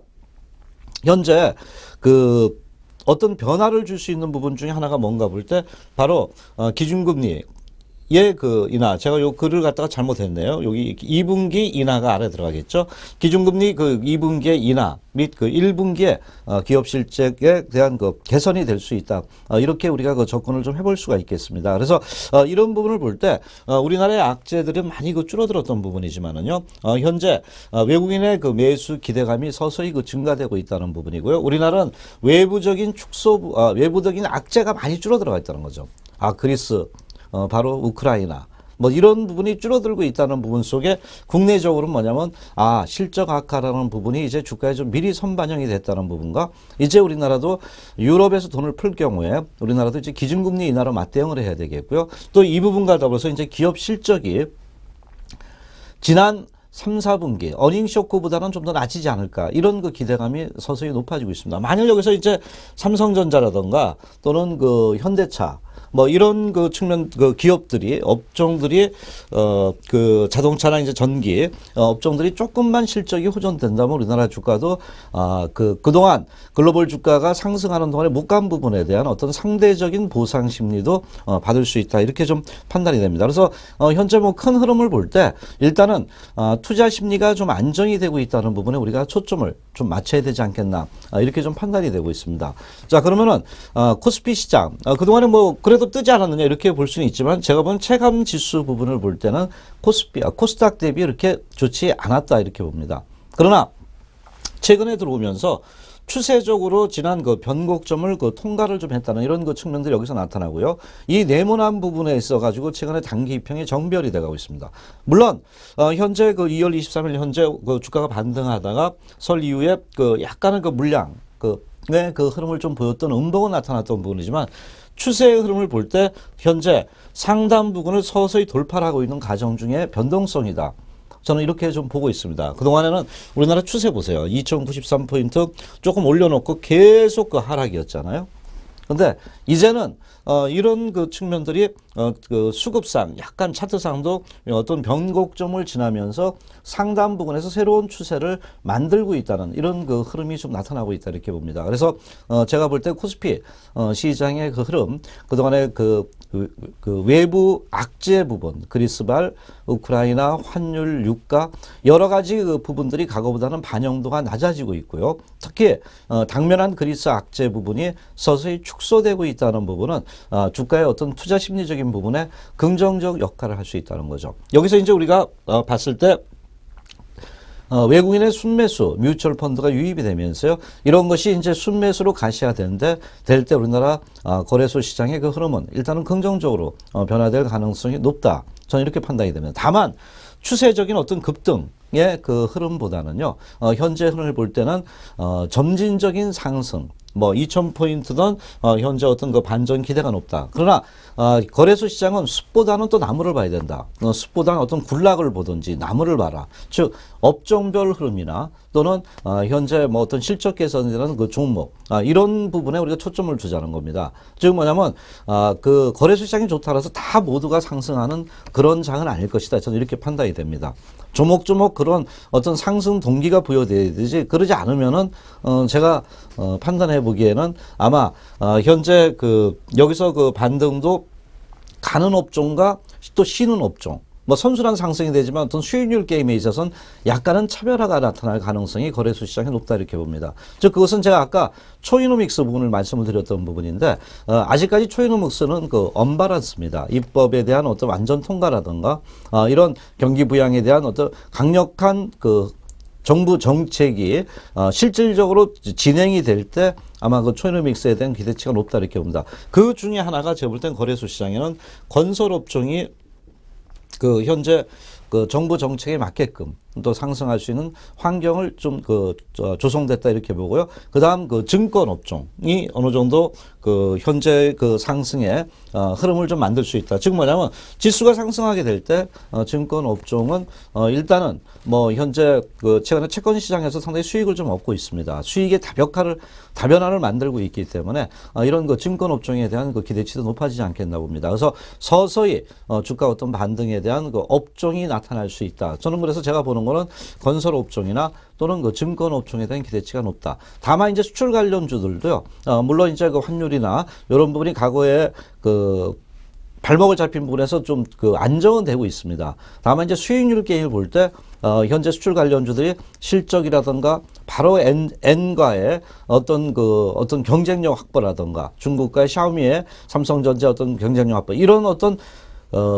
현재 그 어떤 변화를 줄 수 있는 부분 중에 하나가 뭔가 볼 때 바로 기준금리 그 인하, 제가 요 글을 갖다가 잘못했네요. 여기 2분기 인하가 아래 들어가겠죠. 기준금리 그 2분기의 인하 및 그 1분기의 기업 실적에 대한 그 개선이 될 수 있다. 이렇게 우리가 그 접근을 좀 해볼 수가 있겠습니다. 그래서 이런 부분을 볼 때 우리나라의 악재들은 많이 그 줄어들었던 부분이지만은요. 현재 외국인의 그 매수 기대감이 서서히 그 증가되고 있다는 부분이고요. 우리나라는 외부적인 외부적인 악재가 많이 줄어들어가 있다는 거죠. 그리스 바로 우크라이나 뭐 이런 부분이 줄어들고 있다는 부분 속에 국내적으로 뭐냐면 실적 악화라는 부분이 이제 주가에 좀 미리 선반영이 됐다는 부분과 이제 우리나라도 유럽에서 돈을 풀 경우에 우리나라도 이제 기준금리 인하로 맞대응을 해야 되겠고요. 또 이 부분과 더불어서 이제 기업 실적이 지난 3, 4분기 어닝 쇼크보다는 좀 더 낮아지지 않을까 이런 그 기대감이 서서히 높아지고 있습니다. 만약 여기서 이제 삼성전자라든가 또는 그 현대차 뭐 이런 그 측면 그 기업들이 업종들이 그 자동차나 이제 전기 업종들이 조금만 실적이 호전된다면 우리나라 주가도 그동안 글로벌 주가가 상승하는 동안에 못 간 부분에 대한 어떤 상대적인 보상 심리도 받을 수 있다 이렇게 좀 판단이 됩니다. 그래서 현재 뭐 큰 흐름을 볼 때 일단은 투자 심리가 좀 안정이 되고 있다는 부분에 우리가 초점을 좀 맞춰야 되지 않겠나 이렇게 좀 판단이 되고 있습니다. 자 그러면은 코스피 시장 그동안에 뭐 그래도 뜨지 않았느냐 이렇게 볼 수는 있지만 제가 본 체감 지수 부분을 볼 때는 코스닥 대비 이렇게 좋지 않았다 이렇게 봅니다. 그러나 최근에 들어오면서 추세적으로 지난 그 변곡점을 그 통과를 좀 했다는 이런 그 측면들이 여기서 나타나고요. 이 네모난 부분에 있어 가지고 최근에 단기 입형이 정별이 돼가고 있습니다. 물론 현재 그 2월 23일 현재 그 주가가 반등하다가 설 이후에 그 약간은 그 물량 그 흐름을 좀 보였던 음봉은 나타났던 부분이지만 추세의 흐름을 볼 때 현재 상단 부분을 서서히 돌파를 하고 있는 과정 중에 변동성이다. 저는 이렇게 좀 보고 있습니다. 그동안에는 우리나라 추세 보세요. 2093포인트 조금 올려놓고 계속 그 하락이었잖아요. 근데 이제는 이런 그 측면들이 그 수급상 약간 차트상도 어떤 변곡점을 지나면서 상단 부분에서 새로운 추세를 만들고 있다는 이런 그 흐름이 좀 나타나고 있다 이렇게 봅니다. 그래서 제가 볼 때 코스피 시장의 그 흐름 그동안에 그 외부 악재 부분 그리스발 우크라이나 환율 유가 여러 가지 그 부분들이 과거보다는 반영도가 낮아지고 있고요. 특히 당면한 그리스 악재 부분이 서서히 축소되고 있다는 부분은 주가의 어떤 투자 심리적인 부분에 긍정적 역할을 할 수 있다는 거죠. 여기서 이제 우리가 봤을 때 외국인의 순매수, 뮤추얼 펀드가 유입이 되면서요. 이런 것이 이제 순매수로 가시화되는데 될 때 우리나라 거래소 시장의 그 흐름은 일단은 긍정적으로 변화될 가능성이 높다. 저는 이렇게 판단이 됩니다. 다만 추세적인 어떤 급등의 그 흐름보다는요. 현재 흐름을 볼 때는 점진적인 상승, 뭐 2,000포인트든 현재 어떤 그 반전 기대가 높다. 그러나 거래소 시장은 숲보다는 또 나무를 봐야 된다. 숲보다는 어떤 군락을 보든지 나무를 봐라. 즉 업종별 흐름이나 또는 현재 뭐 어떤 실적 개선이라는 그 종목 이런 부분에 우리가 초점을 두자는 겁니다. 즉 뭐냐면 그 거래소 시장이 좋다라서 다 모두가 상승하는 그런 장은 아닐 것이다. 저는 이렇게 판단이 됩니다. 조목조목 그런 어떤 상승 동기가 부여돼야 되지 그러지 않으면은 제가 판단해 보기에는 아마 현재 그 여기서 그 반등도 가는 업종과 또 쉬는 업종 뭐 선순환 상승이 되지만 어떤 수익률 게임에 있어서는 약간은 차별화가 나타날 가능성이 거래소 시장에 높다 이렇게 봅니다. 즉 그것은 제가 아까 초이노믹스 부분을 말씀을 드렸던 부분인데 아직까지 초이노믹스는 그 언밸런스입니다. 입법에 대한 어떤 완전 통과라든가 이런 경기 부양에 대한 어떤 강력한 그 정부 정책이 실질적으로 진행이 될 때 아마 그 초이노믹스에 대한 기대치가 높다 이렇게 봅니다. 그 중에 하나가 제가 볼 땐 거래소 시장에는 건설업종이 그 현재 그 정부 정책에 맞게끔 또 상승할 수 있는 환경을 좀 조성됐다 이렇게 보고요. 그다음 그 증권 업종이 어느 정도 그 현재 그 상승의 흐름을 좀 만들 수 있다. 즉 뭐냐면 지수가 상승하게 될 때 증권 업종은 일단은 뭐 현재 그 최근에 채권 시장에서 상당히 수익을 좀 얻고 있습니다. 수익의 다변화를 만들고 있기 때문에 이런 그 증권 업종에 대한 그 기대치도 높아지지 않겠나 봅니다. 그래서 서서히 주가 어떤 반등에 대한 그 업종이 나타날 수 있다. 저는 그래서 제가 보는 거는 건설 업종이나 또는 그 증권 업종에 대한 기대치가 높다. 다만 이제 수출 관련주들도요. 물론 이제 그 환율이나 이런 부분이 과거에 그 발목을 잡힌 부분에서 좀 그 안정은 되고 있습니다. 다만 이제 수익률 게임을 볼 때 현재 수출 관련주들이 실적이라든가 바로 엔과의 어떤 경쟁력 확보라든가 중국과의 샤오미의 삼성전자 어떤 경쟁력 확보 이런 어떤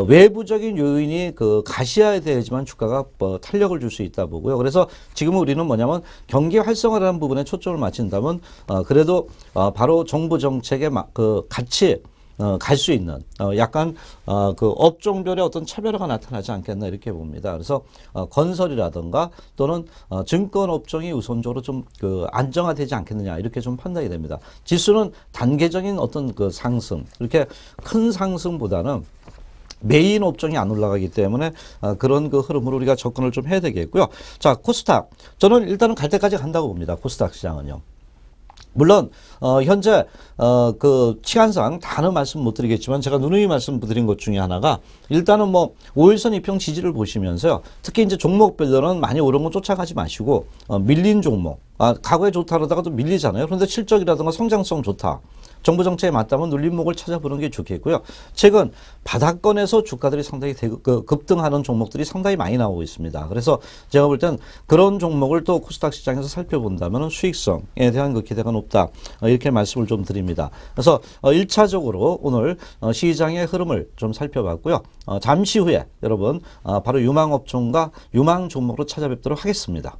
외부적인 요인이 그 가시화되어야지만 주가가 탄력을 줄 수 있다 보고요. 그래서 지금 우리는 뭐냐면 경기 활성화라는 부분에 초점을 맞춘다면 그래도 바로 정부 정책에 같이 갈 수 있는 약간 그 업종별의 어떤 차별화가 나타나지 않겠나 이렇게 봅니다. 그래서 건설이라든가 또는 증권 업종이 우선적으로 좀 그 안정화되지 않겠느냐 이렇게 좀 판단이 됩니다. 지수는 단계적인 어떤 그 상승 이렇게 큰 상승보다는 메인 업종이 안 올라가기 때문에 그런 그 흐름으로 우리가 접근을 좀 해야 되겠고요. 자, 코스닥. 저는 일단은 갈 때까지 간다고 봅니다. 코스닥 시장은요. 물론 현재 그 시간상 다는 말씀 못 드리겠지만 제가 누누이 말씀드린 것 중에 하나가 일단은 뭐 5일선 이평 지지를 보시면서요. 특히 이제 종목별로는 많이 오른 거 쫓아가지 마시고 밀린 종목. 과거에 좋다 그러다가 또 밀리잖아요. 그런데 실적이라든가 성장성 좋다. 정부 정책에 맞다면 눌림목을 찾아보는 게 좋겠고요. 최근 바닥권에서 주가들이 상당히 급등하는 종목들이 상당히 많이 나오고 있습니다. 그래서 제가 볼 땐 그런 종목을 또 코스닥 시장에서 살펴본다면 수익성에 대한 그 기대가 높다. 이렇게 말씀을 좀 드립니다. 그래서 1차적으로 오늘 시장의 흐름을 좀 살펴봤고요. 잠시 후에 여러분 바로 유망업종과 유망 종목으로 찾아뵙도록 하겠습니다.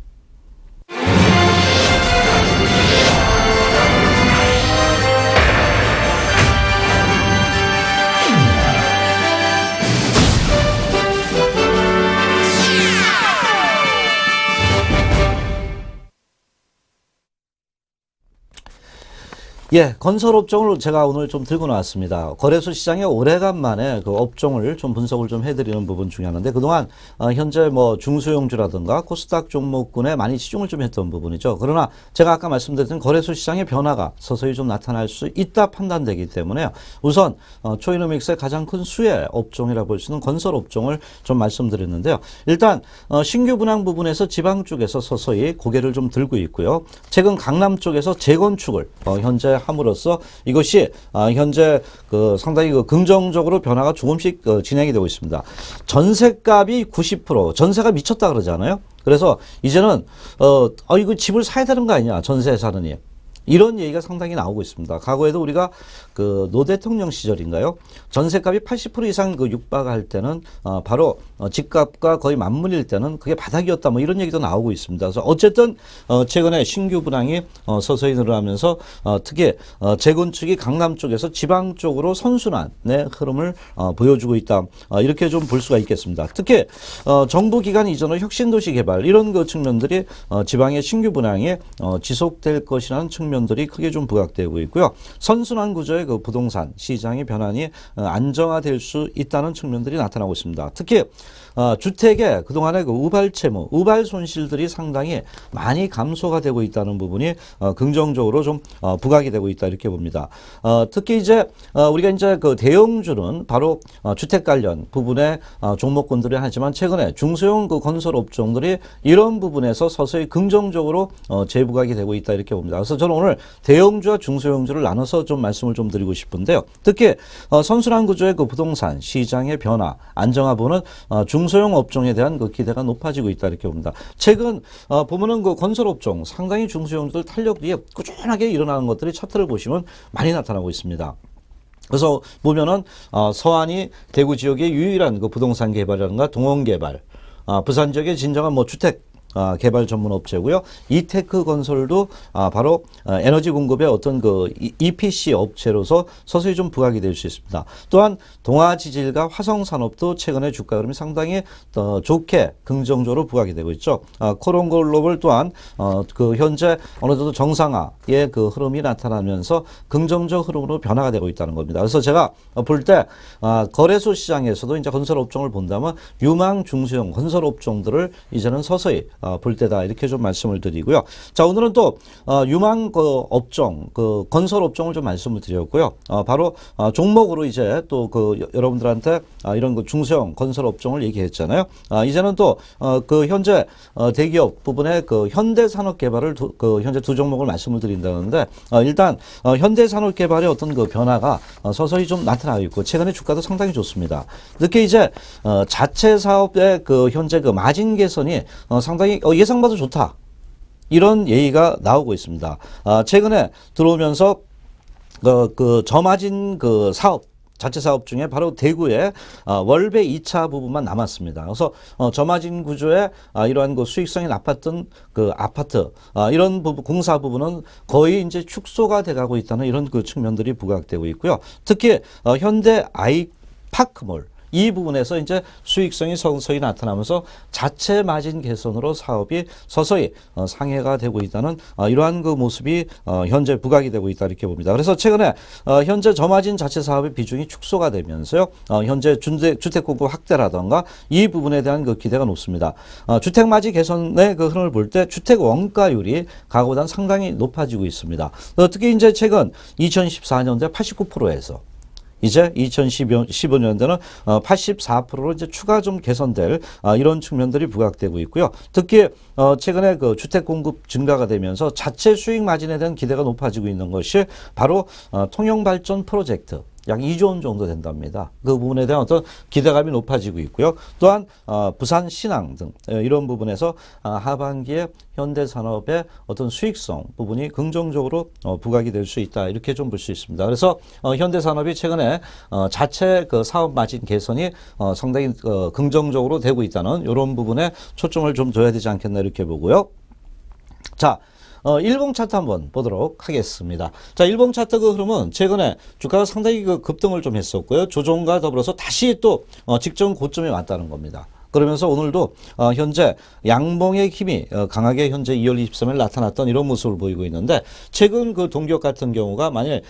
예, 건설 업종을 제가 오늘 좀 들고 나왔습니다. 거래소 시장에 오래간만에 그 업종을 좀 분석을 좀 해드리는 부분 중에 하나인데 그동안 현재 뭐 중소형주라든가 코스닥 종목군에 많이 치중을 좀 했던 부분이죠. 그러나 제가 아까 말씀드렸던 거래소 시장의 변화가 서서히 좀 나타날 수 있다 판단되기 때문에요. 우선 초이노믹스의 가장 큰 수혜 업종이라 볼 수 있는 건설 업종을 좀 말씀드렸는데요. 일단 신규 분양 부분에서 지방 쪽에서 서서히 고개를 좀 들고 있고요. 최근 강남 쪽에서 재건축을 현재 함으로써 이것이 현재 상당히 긍정적으로 변화가 조금씩 진행이 되고 있습니다. 전세값이 90%, 전세가 미쳤다 그러잖아요. 그래서 이제는 이거 집을 사야 되는 거 아니냐, 전세 사느니. 이런 얘기가 상당히 나오고 있습니다. 과거에도 우리가 노 대통령 시절인가요? 전세값이 80% 이상 육박할 때는 바로 집값과 거의 맞물릴 때는 그게 바닥이었다. 뭐 이런 얘기도 나오고 있습니다. 그래서 어쨌든 최근에 신규 분양이 서서히 늘어나면서 특히 재건축이 강남 쪽에서 지방 쪽으로 선순환의 흐름을 보여주고 있다. 이렇게 좀 볼 수가 있겠습니다. 특히 정부 기관 이전의 혁신도시 개발 이런 측면들이 지방의 신규 분양이 지속될 것이라는 측면들이 크게 좀 부각되고 있고요. 선순환 구조의 부동산 시장의 변환이 안정화될 수 있다는 측면들이 나타나고 있습니다. 특히 주택의 그동안의 우발 채무, 우발 손실들이 상당히 많이 감소가 되고 있다는 부분이 긍정적으로 좀 부각이 되고 있다 이렇게 봅니다. 특히 이제 우리가 이제 대형주는 바로 주택 관련 부분의 종목군들이 하지만 최근에 중소형 건설 업종들이 이런 부분에서 서서히 긍정적으로 재부각이 되고 있다 이렇게 봅니다. 그래서 저는 오늘 대형주와 중소형주를 나눠서 좀 말씀을 좀 드리고 싶은데요. 특히 선순환 구조의 부동산 시장의 변화, 안정화 보는 중소형 업종에 대한 기대가 높아지고 있다 이렇게 봅니다. 최근 보면은 건설 업종 상당히 중소형주들 탄력이 꾸준하게 일어나는 것들이 차트를 보시면 많이 나타나고 있습니다. 그래서 보면은 서안이 대구 지역의 유일한 부동산 개발이라든가 동원 개발, 부산 지역의 진정한 주택 개발 전문 업체고요. 이테크 건설도 바로 에너지 공급의 어떤 EPC 업체로서 서서히 좀 부각이 될 수 있습니다. 또한 동아지질과 화성산업도 최근에 주가 흐름이 상당히 좋게 긍정적으로 부각이 되고 있죠. 코론글로벌 또한 현재 어느 정도 정상화의 흐름이 나타나면서 긍정적 흐름으로 변화가 되고 있다는 겁니다. 그래서 제가 볼 때 거래소 시장에서도 이제 건설 업종을 본다면 유망 중소형 건설 업종들을 이제는 서서히 볼 때다 이렇게 좀 말씀을 드리고요. 자, 오늘은 또 유망 업종, 건설 업종을 좀 말씀을 드렸고요. 바로 종목으로 이제 또 여러분들한테 이런 중소형 건설 업종을 얘기했잖아요. 이제는 또 현재 대기업 부분의 현대산업개발을 현재 두 종목을 말씀을 드린다는데 일단 현대산업개발의 어떤 변화가 서서히 좀 나타나고 있고 최근에 주가도 상당히 좋습니다. 특히 이제 자체 사업의 현재 마진 개선이 상당히 예상보다 좋다. 이런 얘기가 나오고 있습니다. 최근에 들어오면서 저마진 사업 자체 사업 중에 바로 대구의 월배 2차 부분만 남았습니다. 그래서 저마진 구조의 이러한 수익성이 나빴던 아파트 이런 공사 부분은 거의 이제 축소가 돼가고 있다는 이런 측면들이 부각되고 있고요. 특히 현대 아이파크몰 이 부분에서 이제 수익성이 서서히 나타나면서 자체 마진 개선으로 사업이 서서히 상회가 되고 있다는 이러한 모습이 현재 부각이 되고 있다 이렇게 봅니다. 그래서 최근에 현재 저마진 자체 사업의 비중이 축소가 되면서요. 현재 주택 공급 확대라던가 이 부분에 대한 기대가 높습니다. 주택 마진 개선의 흐름을 볼 때 주택 원가율이 과거보다는 상당히 높아지고 있습니다. 특히 이제 최근 2014년도에 89%에서 이제 2015년도는 84%로 이제 추가 좀 개선될 이런 측면들이 부각되고 있고요. 특히 최근에 주택 공급 증가가 되면서 자체 수익 마진에 대한 기대가 높아지고 있는 것이 바로 통영발전 프로젝트. 약 2조 원 정도 된답니다. 그 부분에 대한 어떤 기대감이 높아지고 있고요. 또한 부산 신항 등 이런 부분에서 하반기에 현대산업의 어떤 수익성 부분이 긍정적으로 부각이 될 수 있다. 이렇게 좀 볼 수 있습니다. 그래서 현대산업이 최근에 자체 사업 마진 개선이 상당히 긍정적으로 되고 있다는 이런 부분에 초점을 좀 둬야 되지 않겠나 이렇게 보고요. 자, 일봉 차트 한번 보도록 하겠습니다. 자, 일봉 차트 흐름은 최근에 주가가 상당히 급등을 좀 했었고요. 조정과 더불어서 다시 또 직전 고점에 왔다는 겁니다. 그러면서 오늘도 현재 양봉의 힘이 강하게 현재 2월 23일 나타났던 이런 모습을 보이고 있는데 최근 그 동기업 같은 경우가 만일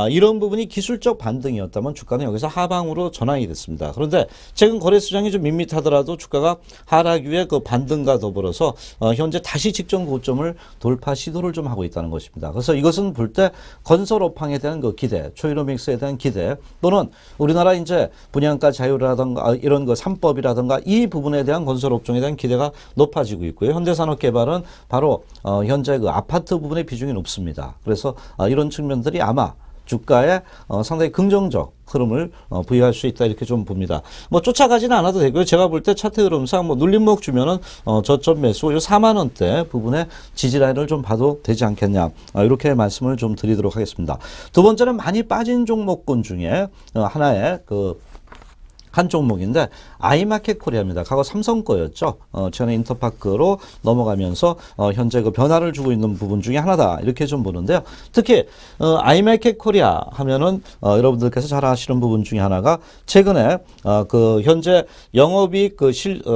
이런 부분이 기술적 반등이었다면 주가는 여기서 하방으로 전환이 됐습니다. 그런데 최근 거래수장이 좀 밋밋하더라도 주가가 하락 이후에 그 반등과 더불어서 현재 다시 직전 고점을 돌파 시도를 좀 하고 있다는 것입니다. 그래서 이것은 볼 때 건설업황에 대한 그 기대, 초이로믹스에 대한 기대 또는 우리나라 이제 분양가 자유라든가 이런 그 3법이라든가 이 부분에 대한 건설업종에 대한 기대가 높아지고 있고요. 현대산업개발은 바로 현재 그 아파트 부분의 비중이 높습니다. 그래서 이런 측면들이 아마 주가에 상당히 긍정적 흐름을 부여할 수 있다 이렇게 좀 봅니다. 뭐 쫓아가지는 않아도 되고요. 제가 볼 때 차트 흐름상 뭐 눌림목 주면은 저점 매수 요 4만 원대 부분에 지지 라인을 좀 봐도 되지 않겠냐 이렇게 말씀을 좀 드리도록 하겠습니다. 두 번째는 많이 빠진 종목군 중에 하나의 한 종목인데 아이마켓 코리아입니다. 과거 삼성 거였죠. 최근에 인터파크로 넘어가면서 현재 그 변화를 주고 있는 부분 중에 하나다 이렇게 좀 보는데요. 특히 아이마켓 코리아 하면은 여러분들께서 잘 아시는 부분 중에 하나가 최근에 그 현재 영업이익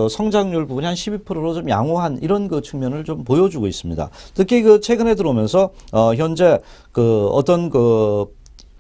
성장률 부분이 한 12%로 좀 양호한 이런 그 측면을 좀 보여주고 있습니다. 특히 그 최근에 들어오면서 현재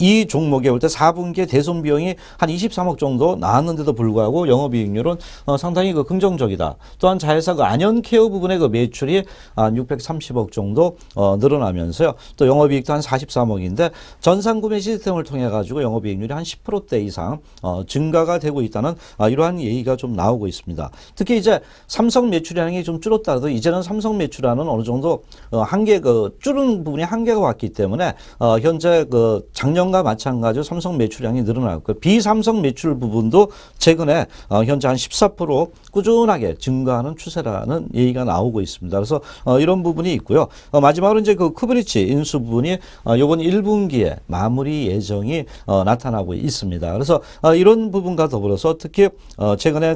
이 종목에 볼 때 4분기에 대손 비용이 한 23억 정도 나왔는데도 불구하고 영업이익률은 상당히 그 긍정적이다. 또한 자회사 그 안현케어 부분의 그 매출이 한 630억 정도 늘어나면서요. 또 영업이익도 한 43억인데 전산구매 시스템을 통해 가지고 영업이익률이 한 10%대 이상 증가가 되고 있다는 이러한 얘기가 좀 나오고 있습니다. 특히 이제 삼성 매출량이 좀 줄었다도 이제는 삼성 매출량은 어느 정도 한계 줄은 부분이 한계가 왔기 때문에 현재 작년과 마찬가지로 삼성 매출량이 늘어나고 비삼성 매출 부분도 최근에 현재 한 14% 꾸준하게 증가하는 추세라는 얘기가 나오고 있습니다. 그래서 이런 부분이 있고요. 마지막으로 이제 그 쿠브리치 인수 부분이 이번 1분기에 마무리 예정이 나타나고 있습니다. 그래서 이런 부분과 더불어서 특히 최근에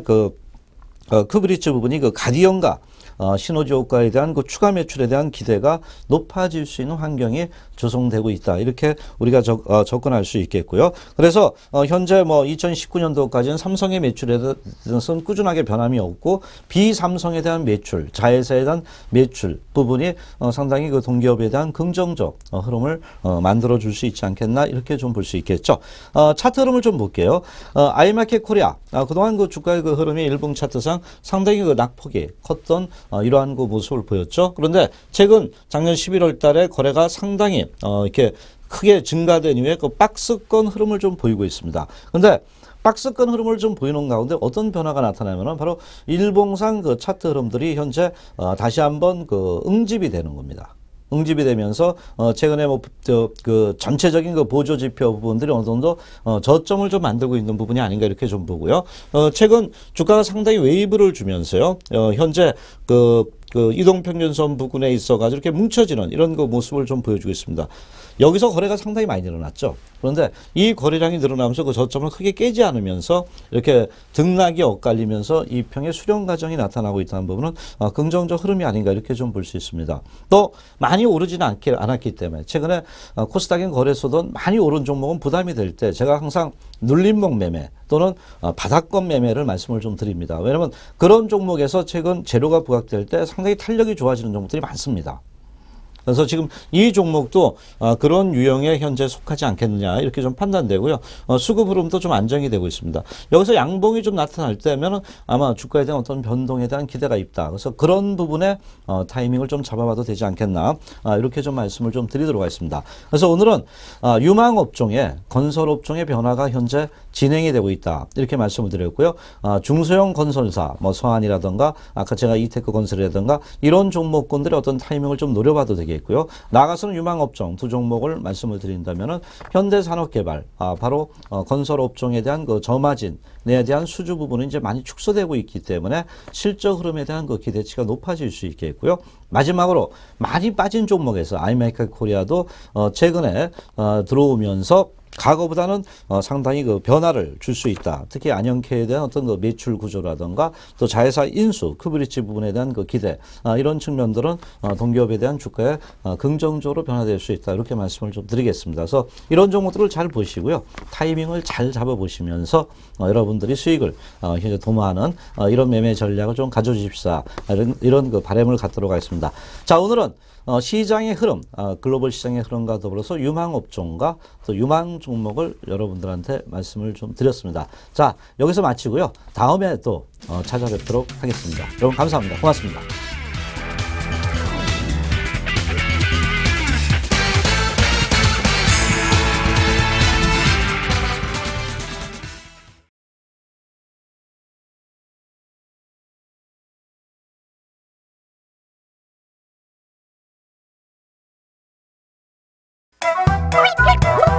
쿠브리치 부분이 가디언과 시너지 효과에 대한 추가 매출에 대한 기대가 높아질 수 있는 환경이 조성되고 있다. 이렇게 우리가 접근할 수 있겠고요. 그래서 현재 2019년도까지는 삼성의 매출에 대해서는 꾸준하게 변함이 없고 비삼성에 대한 매출, 자회사에 대한 매출 부분이 상당히 동기업에 대한 긍정적 흐름을 만들어 줄 수 있지 않겠나 이렇게 좀 볼 수 있겠죠. 차트 흐름을 좀 볼게요. 아이마켓 코리아 그동안 주가의 흐름이 일봉 차트상 상당히 낙폭이 컸던 이러한 모습을 보였죠. 그런데 최근 작년 11월 달에 거래가 상당히 이렇게 크게 증가된 이후에 박스권 흐름을 좀 보이고 있습니다. 그런데 박스권 흐름을 좀 보이는 가운데 어떤 변화가 나타나면은 바로 일봉상 차트 흐름들이 현재 다시 한번 응집이 되는 겁니다. 응집이 되면서 최근에 전체적인 보조 지표 부분들이 어느 정도 저점을 좀 만들고 있는 부분이 아닌가 이렇게 좀 보고요. 최근 주가가 상당히 웨이브를 주면서요. 현재 이동평균선 부근에 있어가지고 이렇게 뭉쳐지는 이런 모습을 좀 보여주고 있습니다. 여기서 거래가 상당히 많이 늘어났죠. 그런데 이 거래량이 늘어나면서 저점을 크게 깨지 않으면서 이렇게 등락이 엇갈리면서 이평의 수렴 과정이 나타나고 있다는 부분은 긍정적 흐름이 아닌가 이렇게 좀 볼 수 있습니다. 또 많이 오르지는 않았기 때문에 최근에 코스닥인 거래소든 많이 오른 종목은 부담이 될 때 제가 항상 눌림목 매매 또는 바닥권 매매를 말씀을 좀 드립니다. 왜냐하면 그런 종목에서 최근 재료가 부각될 때 상당히 탄력이 좋아지는 종목들이 많습니다. 그래서 지금 이 종목도 그런 유형에 현재 속하지 않겠느냐 이렇게 좀 판단되고요. 수급 흐름도 좀 안정이 되고 있습니다. 여기서 양봉이 좀 나타날 때면은 아마 주가에 대한 어떤 변동에 대한 기대가 있다. 그래서 그런 부분에 타이밍을 좀 잡아봐도 되지 않겠나 이렇게 좀 말씀을 좀 드리도록 하겠습니다. 그래서 오늘은 유망업종의 건설업종의 변화가 현재 진행이 되고 있다. 이렇게 말씀을 드렸고요. 중소형 건설사 서한이라든가 아까 제가 이테크 건설이라든가 이런 종목군들의 어떤 타이밍을 좀 노려봐도 되겠습니다. 있고요. 나아가서는 유망업종 두 종목을 말씀을 드린다면은 현대산업개발, 바로 건설업종에 대한 저마진에 대한 수주 부분은 이제 많이 축소되고 있기 때문에 실적 흐름에 대한 기대치가 높아질 수 있겠고요. 마지막으로 많이 빠진 종목에서 아이마켓 코리아도 최근에 들어오면서 과거보다는 상당히 그 변화를 줄 수 있다. 특히 안영캐에 대한 어떤 그 매출 구조라든가 또 자회사 인수, 크브리지 부분에 대한 그 기대, 이런 측면들은 동기업에 대한 주가에 긍정적으로 변화될 수 있다. 이렇게 말씀을 좀 드리겠습니다. 그래서 이런 종목들을 잘 보시고요. 타이밍을 잘 잡아보시면서 여러분들이 수익을 현재 도모하는 이런 매매 전략을 좀 가져주십사. 이런 그 바람을 갖도록 하겠습니다. 자, 오늘은 시장의 흐름, 글로벌 시장의 흐름과 더불어서 유망업종과 또 유망 종목을 여러분들한테 말씀을 좀 드렸습니다. 자, 여기서 마치고요. 다음에 또 찾아뵙도록 하겠습니다. 여러분 감사합니다. 고맙습니다. Quick, quick, quick.